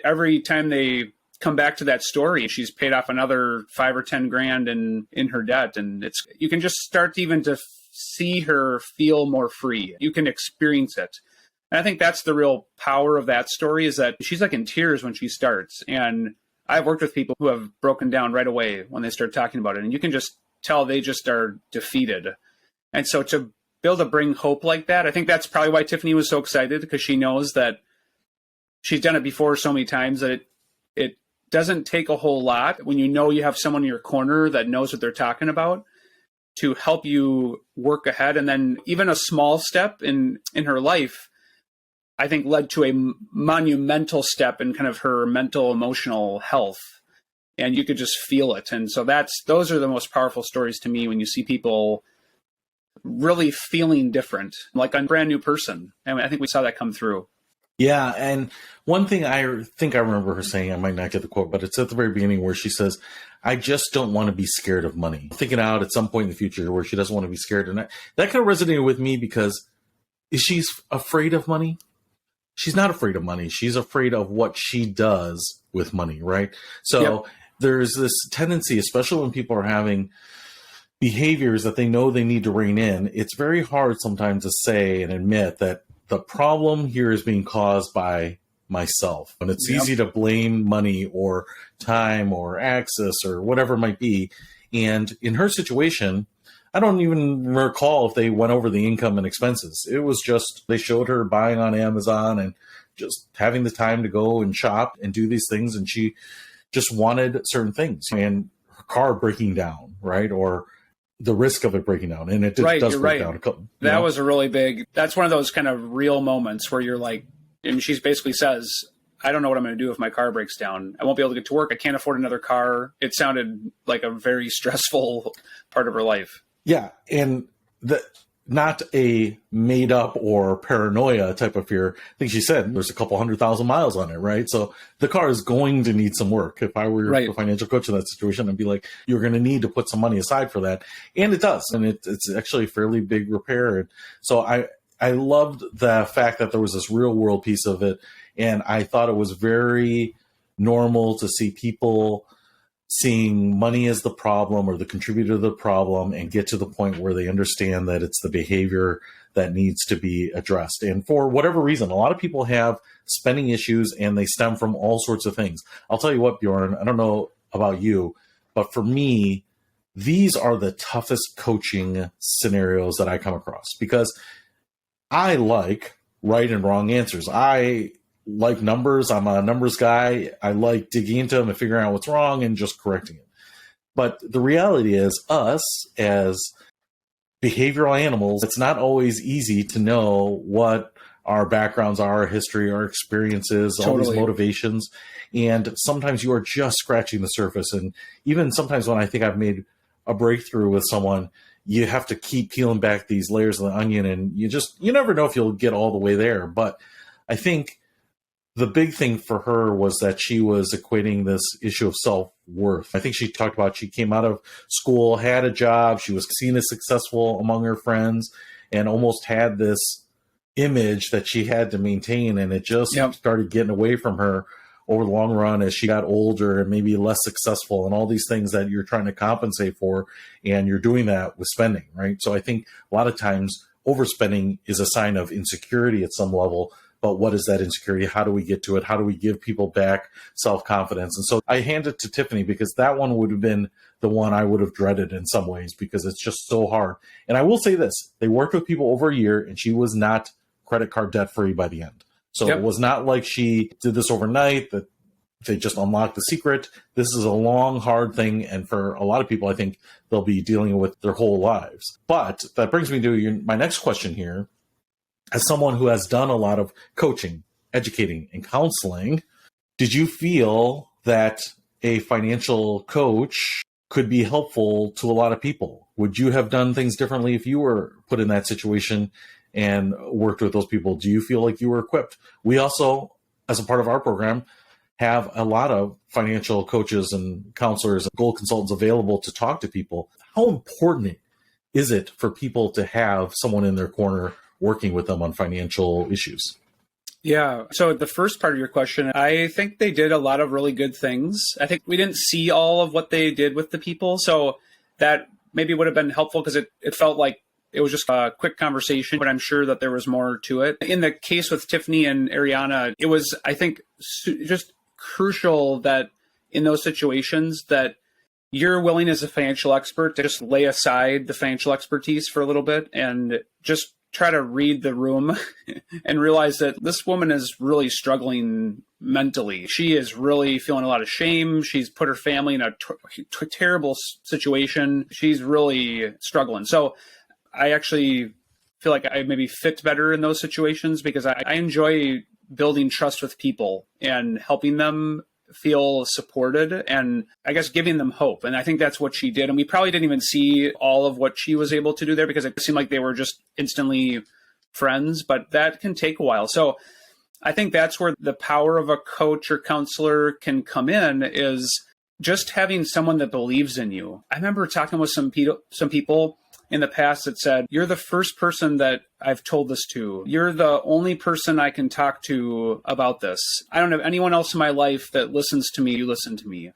Every time they come back to that story. She's paid off another 5 or 10 grand in her debt. And you can just start even to see her feel more free. You can experience it. And I think that's the real power of that story, is that she's like in tears when she starts. And I've worked with people who have broken down right away when they start talking about it. And you can just tell they just are defeated. And so to be able to bring hope like that, I think that's probably why Tiffany was so excited, because she knows that she's done it before so many times that it doesn't take a whole lot when you know you have someone in your corner that knows what they're talking about to help you work ahead. And then even a small step in her life, I think, led to a monumental step in kind of her mental, emotional health. And you could just feel it. And so those are the most powerful stories to me, when you see people really feeling different, like a brand new person. And I think we saw that come through. Yeah, and one thing I think I remember her saying, I might not get the quote, but it's at the very beginning where she says, I just don't want to be scared of money. Thinking out at some point in the future where she doesn't want to be scared. And that kind of resonated with me, because is she afraid of money? She's not afraid of money. She's afraid of what she does with money, right? So there's this tendency, especially when people are having behaviors that they know they need to rein in, it's very hard sometimes to say and admit that the problem here is being caused by myself. And it's easy to blame money or time or access or whatever it might be. And in her situation, I don't even recall if they went over the income and expenses. It was just, they showed her buying on Amazon and just having the time to go and shop and do these things. And she just wanted certain things, and her car breaking down, right? Or the risk of it breaking down. And it does break down. That was a really big, that's one of those kind of real moments where you're like, and she basically says, I don't know what I'm going to do if my car breaks down. I won't be able to get to work. I can't afford another car. It sounded like a very stressful part of her life. Yeah. And not a made up or paranoia type of fear. I think she said there's a couple 100,000 miles on it, right? So the car is going to need some work. If I were a financial coach in that situation, I'd be like, you're going to need to put some money aside for that. And it does. And it's actually a fairly big repair. And so I loved the fact that there was this real world piece of it. And I thought it was very normal to see people seeing money as the problem or the contributor to the problem, and get to the point where they understand that it's the behavior that needs to be addressed. And for whatever reason, a lot of people have spending issues, and they stem from all sorts of things. I'll tell you what, Bjorn, I don't know about you, but for me, these are the toughest coaching scenarios that I come across, because I like right and wrong answers. I like numbers. I'm a numbers guy. I like digging into them and figuring out what's wrong and just correcting it. But the reality is, us as behavioral animals, it's not always easy to know what our backgrounds are, our history, our experiences, all these motivations. And sometimes you are just scratching the surface. And even sometimes when I think I've made a breakthrough with someone, you have to keep peeling back these layers of the onion, and you never know if you'll get all the way there. But I think the big thing for her was that she was equating this issue of self-worth. I think she talked about, she came out of school, had a job, she was seen as successful among her friends, and almost had this image that she had to maintain. And it just started getting away from her over the long run as she got older and maybe less successful, and all these things that you're trying to compensate for. And you're doing that with spending, right? So I think a lot of times overspending is a sign of insecurity at some level. But what is that insecurity? How do we get to it? How do we give people back self-confidence? And so I hand it to Tiffany, because that one would have been the one I would have dreaded in some ways, because it's just so hard. And I will say this, they worked with people over a year, and she was not credit card debt-free by the end. So it was not like she did this overnight, that they just unlocked the secret. This is a long, hard thing. And for a lot of people, I think they'll be dealing with their whole lives. But that brings me to my next question here. As someone who has done a lot of coaching, educating, and counseling, did you feel that a financial coach could be helpful to a lot of people? Would you have done things differently if you were put in that situation and worked with those people? Do you feel like you were equipped? We also, as a part of our program, have a lot of financial coaches and counselors and goal consultants available to talk to people. How important is it for people to have someone in their corner working with them on financial issues? Yeah. So the first part of your question, I think they did a lot of really good things. I think we didn't see all of what they did with the people. So that maybe would have been helpful because it felt like it was just a quick conversation, but I'm sure that there was more to it. In the case with Tiffany and Ariana, it was, I think, just crucial that in those situations that you're willing as a financial expert to just lay aside the financial expertise for a little bit and just try to read the room and realize that this woman is really struggling mentally. She is really feeling a lot of shame. She's put her family in a terrible situation. She's really struggling. So I actually feel like I maybe fit better in those situations because I enjoy building trust with people and helping them feel supported and I guess giving them hope. And I think that's what she did. And we probably didn't even see all of what she was able to do there because it seemed like they were just instantly friends, but that can take a while. So I think that's where the power of a coach or counselor can come in, is just having someone that believes in you. I remember talking with some people in the past that said, you're the first person that I've told this to. You're the only person I can talk to about this. I don't have anyone else in my life that listens to me. You listen to me.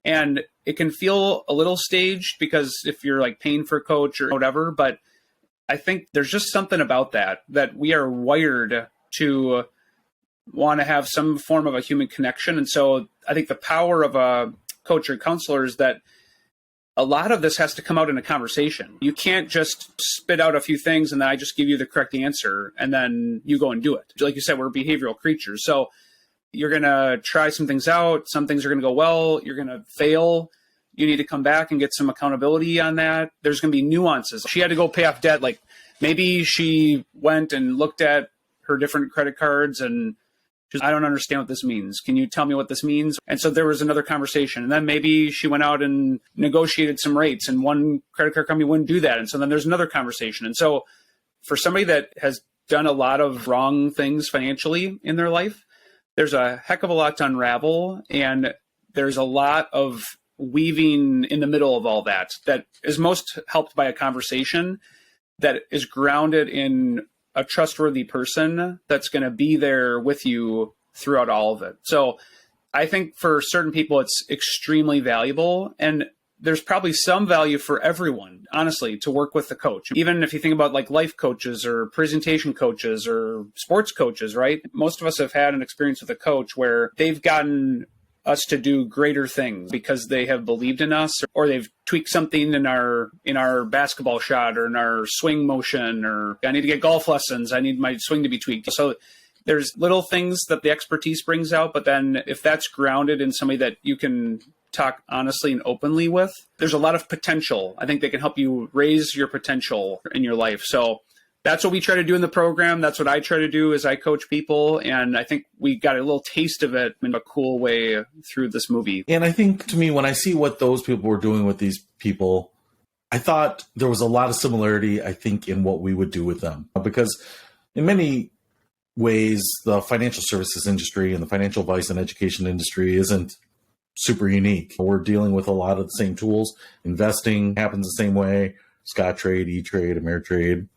And it can feel a little staged because if you're like paying for a coach or whatever, but I think there's just something about that we are wired to want to have some form of a human connection. And so I think the power of a coach or counselor is that a lot of this has to come out in a conversation. You can't just spit out a few things and then I just give you the correct answer and then you go and do it. Like you said, we're behavioral creatures. So you're going to try some things out. Some things are going to go well. You're going to fail. You need to come back and get some accountability on that. There's going to be nuances. She had to go pay off debt. Like maybe she went and looked at her different credit cards and just, I don't understand what this means. Can you tell me what this means? And so there was another conversation. And then maybe she went out and negotiated some rates and one credit card company wouldn't do that. And so then there's another conversation. And so for somebody that has done a lot of wrong things financially in their life, there's a heck of a lot to unravel. And there's a lot of weaving in the middle of all that is most helped by a conversation that is grounded in a trustworthy person that's going to be there with you throughout all of it. So I think for certain people, it's extremely valuable. And there's probably some value for everyone, honestly, to work with a coach. Even if you think about like life coaches or presentation coaches or sports coaches, right? Most of us have had an experience with a coach where they've gotten us to do greater things because they have believed in us, or they've tweaked something in our basketball shot or in our swing motion, or I need to get golf lessons. I need my swing to be tweaked. So there's little things that the expertise brings out. But then if that's grounded in somebody that you can talk honestly and openly with, there's a lot of potential. I think they can help you raise your potential in your life. So that's what we try to do in the program. That's what I try to do as I coach people. And I think we got a little taste of it in a cool way through this movie. And I think, to me, when I see what those people were doing with these people, I thought there was a lot of similarity, I think, in what we would do with them. Because in many ways, the financial services industry and the financial advice and education industry isn't super unique. We're dealing with a lot of the same tools. Investing happens the same way. Scottrade, E-Trade, Ameritrade,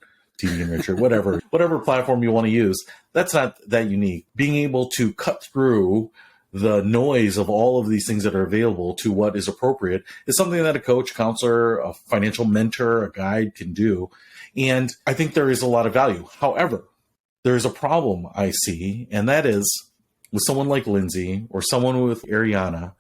TD Ameritrade, whatever platform you want to use. That's not that unique. Being able to cut through the noise of all of these things that are available to what is appropriate is something that a coach, counselor, a financial mentor, a guide can do. And I think there is a lot of value. However, there is a problem I see, and that is with someone like Lindsay or someone with Ariana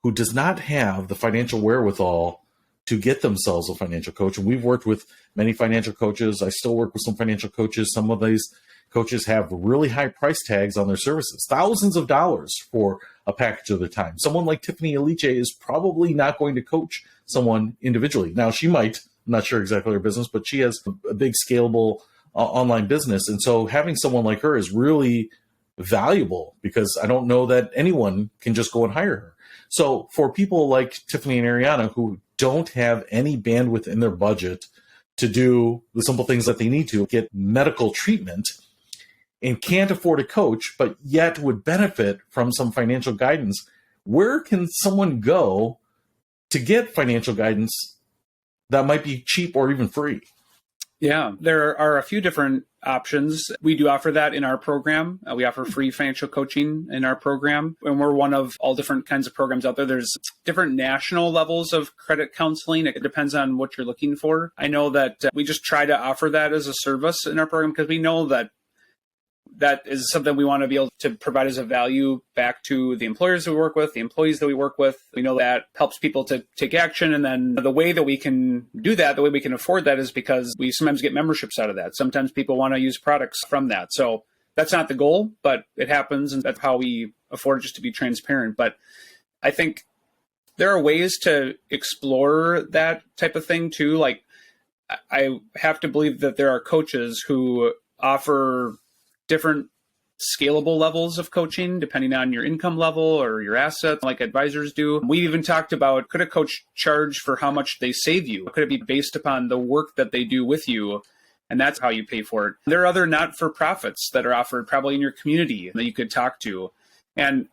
who does not have the financial wherewithal to get themselves a financial coach. And we've worked with many financial coaches. I still work with some financial coaches. Some of these coaches have really high price tags on their services, thousands of dollars for a package of their time. Someone like Tiffany Aliche is probably not going to coach someone individually. Now, she might, I'm not sure exactly her business, but she has a big scalable online business. And so having someone like her is really valuable because I don't know that anyone can just go and hire her. So for people like Tiffany and Ariana who don't have any bandwidth in their budget to do the simple things that they need to get medical treatment and can't afford a coach, but yet would benefit from some financial guidance, where can someone go to get financial guidance that might be cheap or even free? Yeah, there are a few different options. We do offer that in our program. We offer free financial coaching in our program, and we're one of all different kinds of programs out there. There's different national levels of credit counseling. It depends on what you're looking for. I know that we just try to offer that as a service in our program because we know that that is something we want to be able to provide as a value back to the employers that we work with, the employees that we work with. We know that helps people to take action. And then the way that we can do that, the way we can afford that is because we sometimes get memberships out of that. Sometimes people want to use products from that. So that's not the goal, but it happens. And that's how we afford just to be transparent. But I think there are ways to explore that type of thing too. Like I have to believe that there are coaches who offer different scalable levels of coaching depending on your income level or your assets, like advisors do. We even talked about, could a coach charge for how much they save you? Could it be based upon the work that they do with you? And that's how you pay for it. There are other not-for-profits that are offered probably in your community that you could talk to. And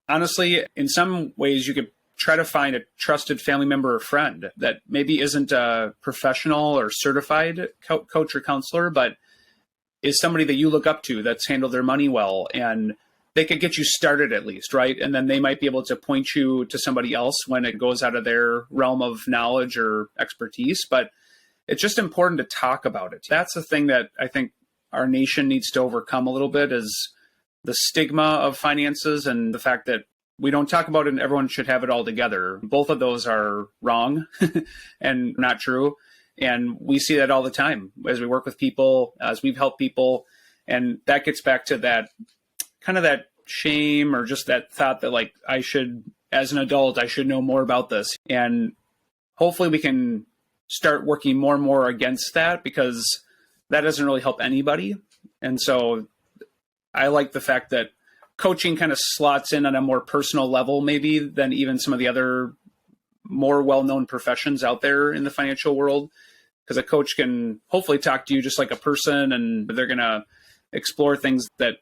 honestly, in some ways, you could try to find a trusted family member or friend that maybe isn't a professional or certified coach or counselor, but is somebody that you look up to that's handled their money well, and they could get you started at least, right? And then they might be able to point you to somebody else when it goes out of their realm of knowledge or expertise. But it's just important to talk about it. That's the thing that I think our nation needs to overcome a little bit, is the stigma of finances and the fact that we don't talk about it and everyone should have it all together. Both of those are wrong and not true. And we see that all the time as we work with people, as we've helped people. And that gets back to that kind of that shame or just that thought that like, I should, as an adult, I should know more about this. And hopefully we can start working more and more against that, because that doesn't really help anybody. And so I like the fact that coaching kind of slots in on a more personal level, maybe than even some of the other more well-known professions out there in the financial world, because a coach can hopefully talk to you just like a person, and they're going to explore things that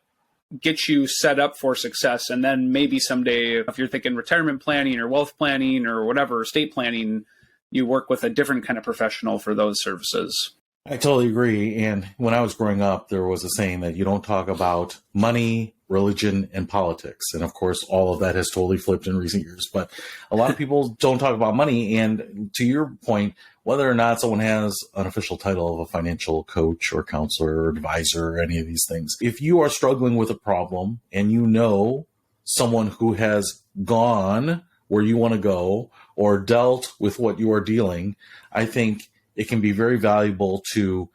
get you set up for success. And then maybe someday, if you're thinking retirement planning or wealth planning or whatever, estate planning, you work with a different kind of professional for those services. I totally agree. And when I was growing up, there was a saying that you don't talk about money, religion, and politics. And of course, all of that has totally flipped in recent years. But a lot of people don't talk about money. And to your point, whether or not someone has an official title of a financial coach or counselor or advisor or any of these things, if you are struggling with a problem and you know someone who has gone where you want to go or dealt with what you are dealing, I think it can be very valuable to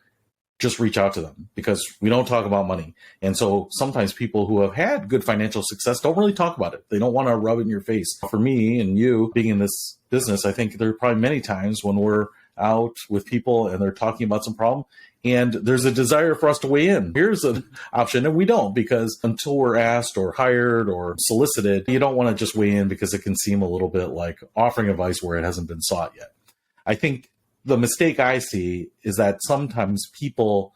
just reach out to them, because we don't talk about money. And so sometimes people who have had good financial success don't really talk about it. They don't want to rub it in your face. For me and you being in this business, I think there are probably many times when we're out with people and they're talking about some problem and there's a desire for us to weigh in. Here's an option. And we don't, because until we're asked or hired or solicited, you don't want to just weigh in because it can seem a little bit like offering advice where it hasn't been sought yet. I think the mistake I see is that sometimes people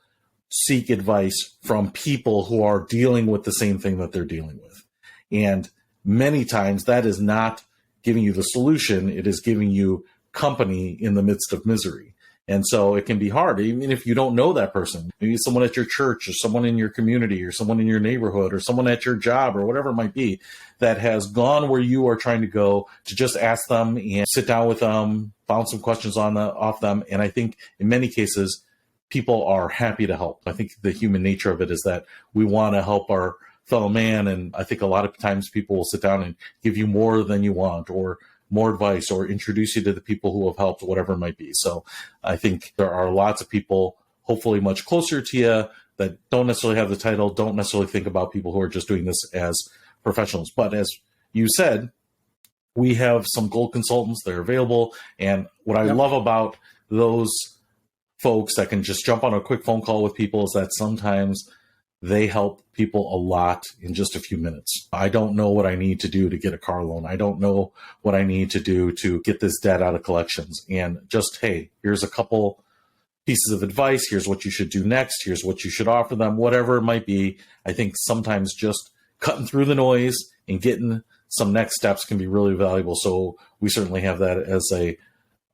seek advice from people who are dealing with the same thing that they're dealing with. And many times that is not giving you the solution. It is giving you company in the midst of misery. And so it can be hard, even if you don't know that person. Maybe someone at your church or someone in your community or someone in your neighborhood or someone at your job or whatever it might be that has gone where you are trying to go, to just ask them and sit down with them, bounce some questions off them. And I think in many cases, people are happy to help. I think the human nature of it is that we want to help our fellow man. And I think a lot of times people will sit down and give you more than you want, or more advice, or introduce you to the people who have helped, whatever it might be. So I think there are lots of people, hopefully much closer to you, that don't necessarily have the title, don't necessarily think about people who are just doing this as professionals. But as you said, we have some gold consultants that are available. And what I love about those folks that can just jump on a quick phone call with people is that sometimes they help people a lot in just a few minutes. I don't know what I need to do to get a car loan. I don't know what I need to do to get this debt out of collections. And just, hey, here's a couple pieces of advice. Here's what you should do next. Here's what you should offer them, whatever it might be. I think sometimes just cutting through the noise and getting some next steps can be really valuable. So we certainly have that as a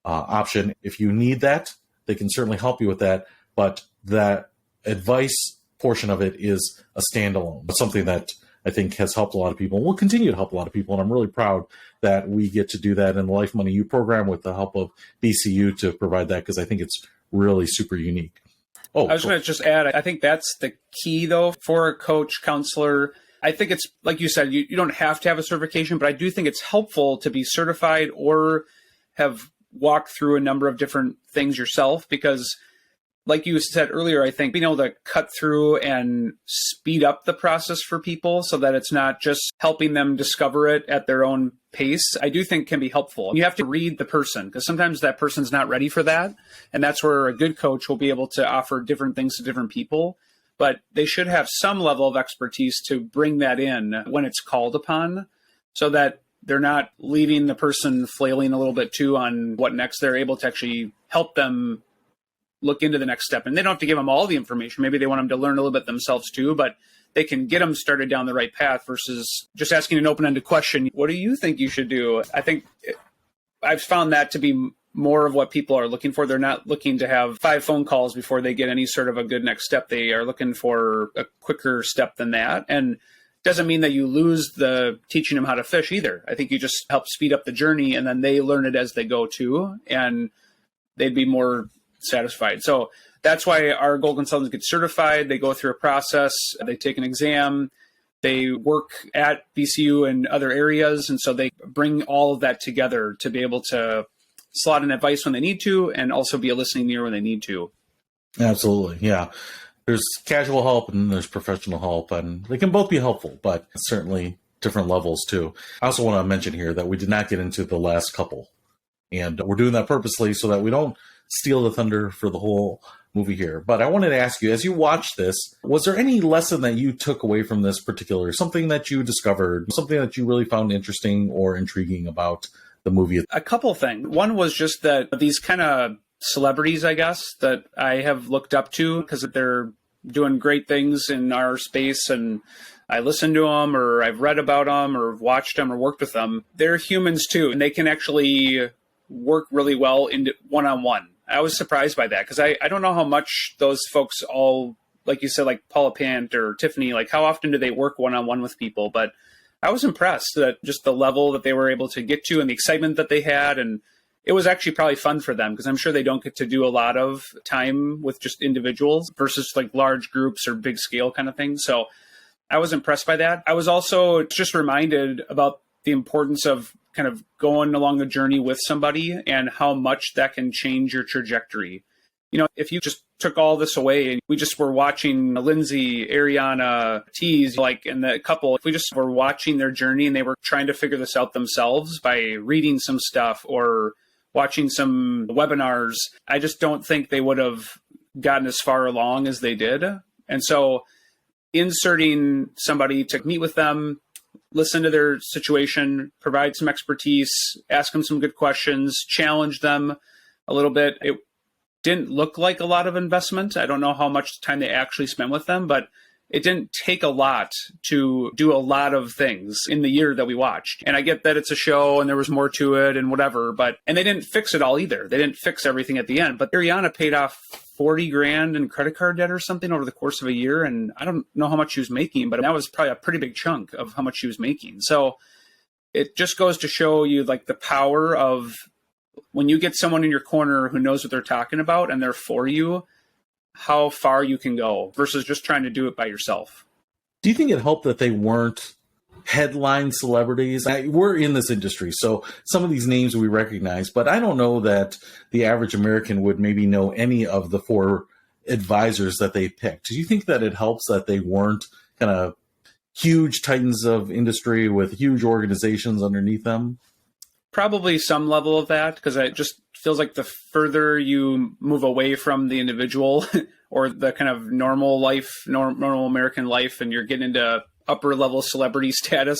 option. If you need that, They can certainly help you with that, but that advice portion of it is a standalone. It's something that I think has helped a lot of people and will continue to help a lot of people. And I'm really proud that we get to do that in the Life Money U program with the help of BCU to provide that, because I think it's really super unique. Oh, I was going to just add, I think that's the key, though, for a coach, counselor. I think it's, like you said, you don't have to have a certification, but I do think it's helpful to be certified or have walked through a number of different things yourself, because like you said earlier, I think being able to cut through and speed up the process for people so that it's not just helping them discover it at their own pace, I do think can be helpful. You have to read the person, because sometimes that person's not ready for that. And that's where a good coach will be able to offer different things to different people. But they should have some level of expertise to bring that in when it's called upon, so that they're not leaving the person flailing a little bit too on what next. They're able to actually help them look into the next step. And they don't have to give them all the information. Maybe they want them to learn a little bit themselves too, but they can get them started down the right path versus just asking an open-ended question. What do you think you should do? I think I've found that to be more of what people are looking for. They're not looking to have 5 phone calls before they get any sort of a good next step. They are looking for a quicker step than that. And doesn't mean that you lose the teaching them how to fish either. I think you just help speed up the journey, and then they learn it as they go too, and they'd be more satisfied. So that's why our goal consultants get certified. They go through a process, they take an exam, they work at BCU and other areas. And so they bring all of that together to be able to slot in advice when they need to, and also be a listening ear when they need to. Absolutely. Yeah. There's casual help and there's professional help, and they can both be helpful, but certainly different levels too. I also want to mention here that we did not get into the last couple, and we're doing that purposely so that we don't steal the thunder for the whole movie here. But I wanted to ask you, as you watched this, was there any lesson that you took away from this particular, something that you discovered, something that you really found interesting or intriguing about the movie? A couple of things. One was just that these kind of celebrities, I guess, that I have looked up to because they're doing great things in our space, and I listen to them, or I've read about them, or watched them, or worked with them. They're humans too, and they can actually work really well in one-on-one. I was surprised by that, because I don't know how much those folks all, like you said, like Paula Pant or Tiffany, like how often do they work one-on-one with people? But I was impressed that just the level that they were able to get to and the excitement that they had. And it was actually probably fun for them, because I'm sure they don't get to do a lot of time with just individuals versus like large groups or big scale kind of things. So I was impressed by that. I was also just reminded about the importance of kind of going along the journey with somebody and how much that can change your trajectory. You know, if you just took all this away and we just were watching Lindsay, Ariana, Tease, like, and the couple, if we just were watching their journey and they were trying to figure this out themselves by reading some stuff or watching some webinars, I just don't think they would have gotten as far along as they did. And so inserting somebody to meet with them, listen to their situation, provide some expertise, ask them some good questions, challenge them a little bit. It didn't look like a lot of investment. I don't know how much time they actually spent with them, but it didn't take a lot to do a lot of things in the year that we watched. And I get that it's a show and there was more to it and whatever, and they didn't fix it all either. They didn't fix everything at the end, but Ariana paid off $40,000 in credit card debt or something over the course of a year. And I don't know how much she was making, but that was probably a pretty big chunk of how much she was making. So it just goes to show you like the power of when you get someone in your corner who knows what they're talking about and they're for you, how far you can go versus just trying to do it by yourself. Do you think it helped that they weren't headline celebrities? We're in this industry, so some of these names we recognize, but I don't know that the average American would maybe know any of the 4 advisors that they picked. Do you think that it helps that they weren't kind of huge titans of industry with huge organizations underneath them? Probably some level of that, because it just feels like the further you move away from the individual or the kind of normal life, normal American life, and you're getting into upper level celebrity status,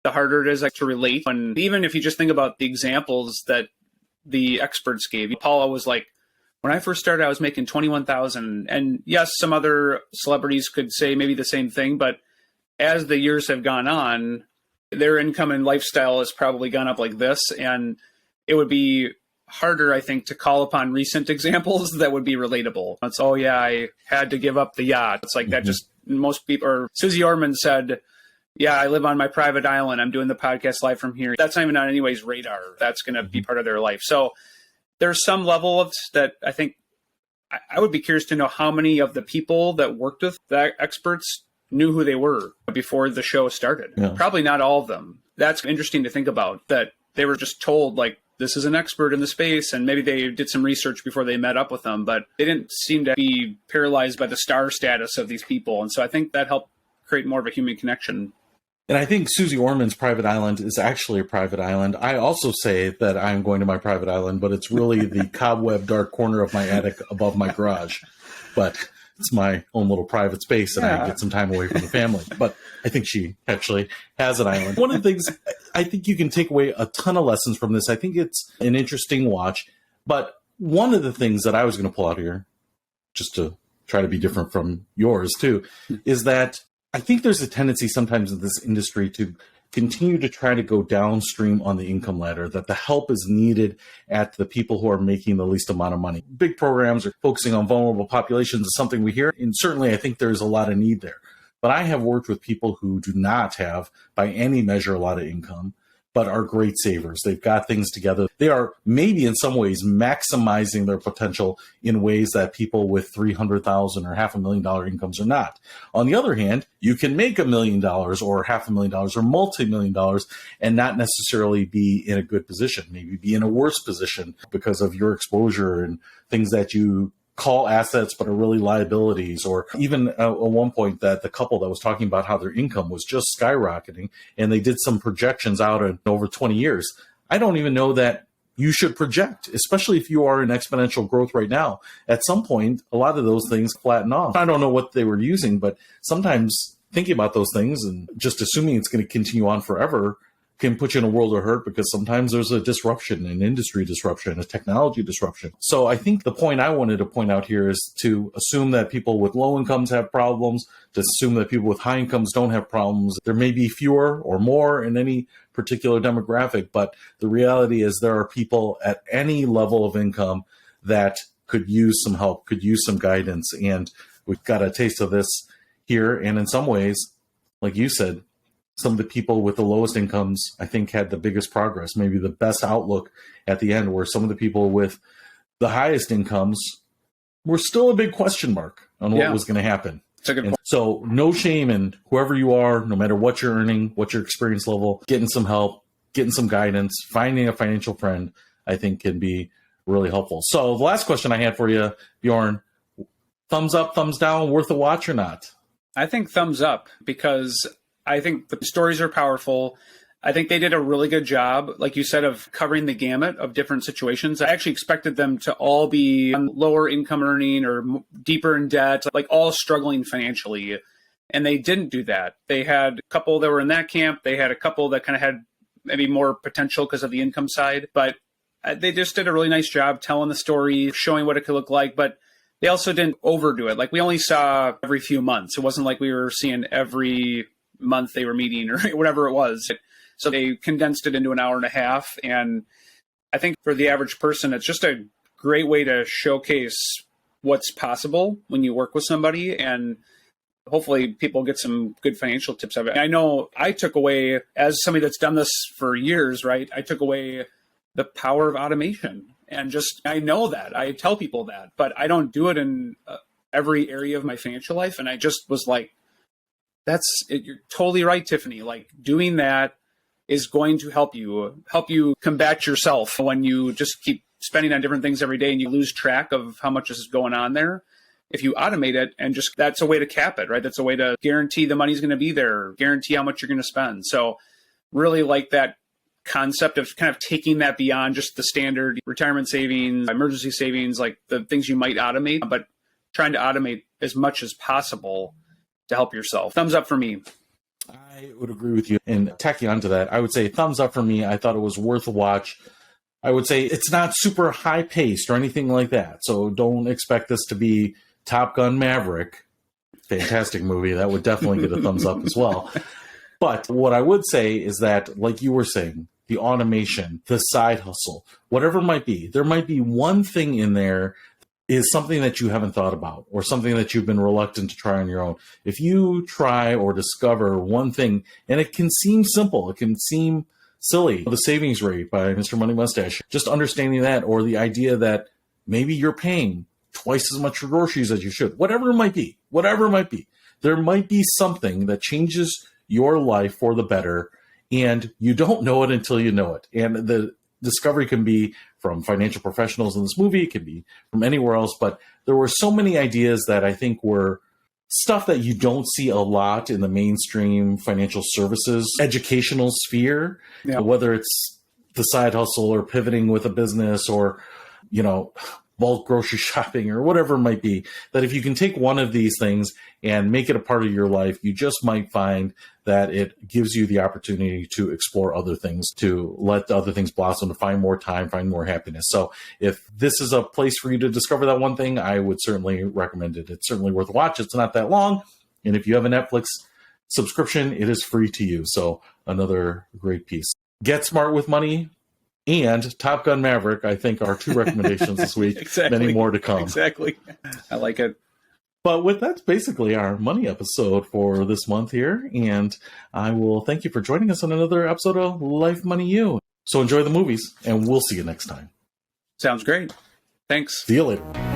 the harder it is to relate. And even if you just think about the examples that the experts gave, Paula was like, when I first started, I was making $21,000. And yes, some other celebrities could say maybe the same thing, but as the years have gone on, their income and lifestyle has probably gone up like this. And it would be harder, I think, to call upon recent examples that would be relatable. It's, oh yeah, I had to give up the yacht. It's like that just, most people, or Susie Orman said, yeah, I live on my private island. I'm doing the podcast live from here. That's not even on anyone's radar. That's going to be part of their life. So there's some level of that. I think I would be curious to know how many of the people that worked with the experts knew who they were before the show started. Yeah. Probably not all of them. That's interesting to think about, that they were just told, like, this is an expert in the space, and maybe they did some research before they met up with them, but they didn't seem to be paralyzed by the star status of these people. And so I think that helped create more of a human connection. And I think Susie Orman's private island is actually a private island. I also say that I'm going to my private island, but it's really the cobweb dark corner of my attic above my garage. But it's my own little private space, and I get some time away from the family. But I think she actually has an island. One of the things, I think you can take away a ton of lessons from this. I think it's an interesting watch. But one of the things that I was going to pull out here, just to try to be different from yours too, is that I think there's a tendency sometimes in this industry to continue to try to go downstream on the income ladder, that the help is needed at the people who are making the least amount of money. Big programs are focusing on vulnerable populations is something we hear, and certainly I think there's a lot of need there. But I have worked with people who do not have, by any measure, a lot of income, but are great savers. They've got things together. They are maybe in some ways maximizing their potential in ways that people with $300,000 or $500,000 incomes are not. On the other hand, you can make $1 million or $500,000 or multi-million dollars and not necessarily be in a good position, maybe be in a worse position because of your exposure and things that you call assets but are really liabilities. Or even at one point that the couple that was talking about how their income was just skyrocketing, and they did some projections out in over 20 years. I don't even know that you should project, especially if you are in exponential growth right now. At some point, a lot of those things flatten off. I don't know what they were using, but sometimes thinking about those things and just assuming it's going to continue on forever can put you in a world of hurt, because sometimes there's a disruption, an industry disruption, a technology disruption. So I think the point I wanted to point out here is to assume that people with low incomes have problems, to assume that people with high incomes don't have problems. There may be fewer or more in any particular demographic, but the reality is there are people at any level of income that could use some help, could use some guidance. And we've got a taste of this here. And in some ways, like you said, some of the people with the lowest incomes, I think, had the biggest progress, maybe the best outlook at the end, where some of the people with the highest incomes were still a big question mark on what was going to happen. That's a good point. So no shame in whoever you are, no matter what you're earning, what your experience level, getting some help, getting some guidance, finding a financial friend, I think can be really helpful. So the last question I had for you, Bjorn, thumbs up, thumbs down, worth a watch or not? I think thumbs up, because I think the stories are powerful. I think they did a really good job, like you said, of covering the gamut of different situations. I actually expected them to all be lower income earning or deeper in debt, like all struggling financially. And they didn't do that. They had a couple that were in that camp. They had a couple that kind of had maybe more potential because of the income side. But they just did a really nice job telling the story, showing what it could look like. But they also didn't overdo it. Like, we only saw every few months. It wasn't like we were seeing every month they were meeting or whatever it was. So they condensed it into an hour and a half. And I think for the average person, it's just a great way to showcase what's possible when you work with somebody. And hopefully people get some good financial tips of it. I know I took away, as somebody that's done this for years, right? I took away the power of automation. And just, I know that. I tell people that, but I don't do it in every area of my financial life. And I just was like, you're totally right, Tiffany. Like, doing that is going to help you combat yourself when you just keep spending on different things every day and you lose track of how much is going on there. If you automate it, and just, that's a way to cap it, right? That's a way to guarantee the money's going to be there, guarantee how much you're going to spend. So really like that concept of kind of taking that beyond just the standard retirement savings, emergency savings, like the things you might automate, but trying to automate as much as possible to help yourself. Thumbs up for me. I would agree with you. And tacking onto that, I would say thumbs up for me. I thought it was worth a watch. I would say it's not super high paced or anything like that. So don't expect this to be Top Gun Maverick. Fantastic movie. That would definitely get a thumbs up as well. But what I would say is that, like you were saying, the automation, the side hustle, whatever it might be. There might be one thing in there is something that you haven't thought about or something that you've been reluctant to try on your own. If you try or discover one thing, and it can seem simple, it can seem silly, the savings rate by Mr. Money Mustache, just understanding that, or the idea that maybe you're paying twice as much for groceries as you should, whatever it might be, there might be something that changes your life for the better, and you don't know it until you know it. And the discovery can be from financial professionals in this movie, it can be from anywhere else, but there were so many ideas that I think were stuff that you don't see a lot in the mainstream financial services educational sphere, whether it's the side hustle or pivoting with a business or, bulk grocery shopping or whatever it might be, that if you can take one of these things and make it a part of your life, you just might find that it gives you the opportunity to explore other things, to let the other things blossom, to find more time, find more happiness. So if this is a place for you to discover that one thing, I would certainly recommend it. It's certainly worth a watch. It's not that long. And if you have a Netflix subscription, it is free to you. So another great piece. Get Smart with Money and Top Gun Maverick, I think, are two recommendations this week. Exactly. Many more to come. Exactly. I like it. But that's basically our money episode for this month here. And I will thank you for joining us on another episode of Life, Money, You. So enjoy the movies, and we'll see you next time. Sounds great. Thanks. See you later.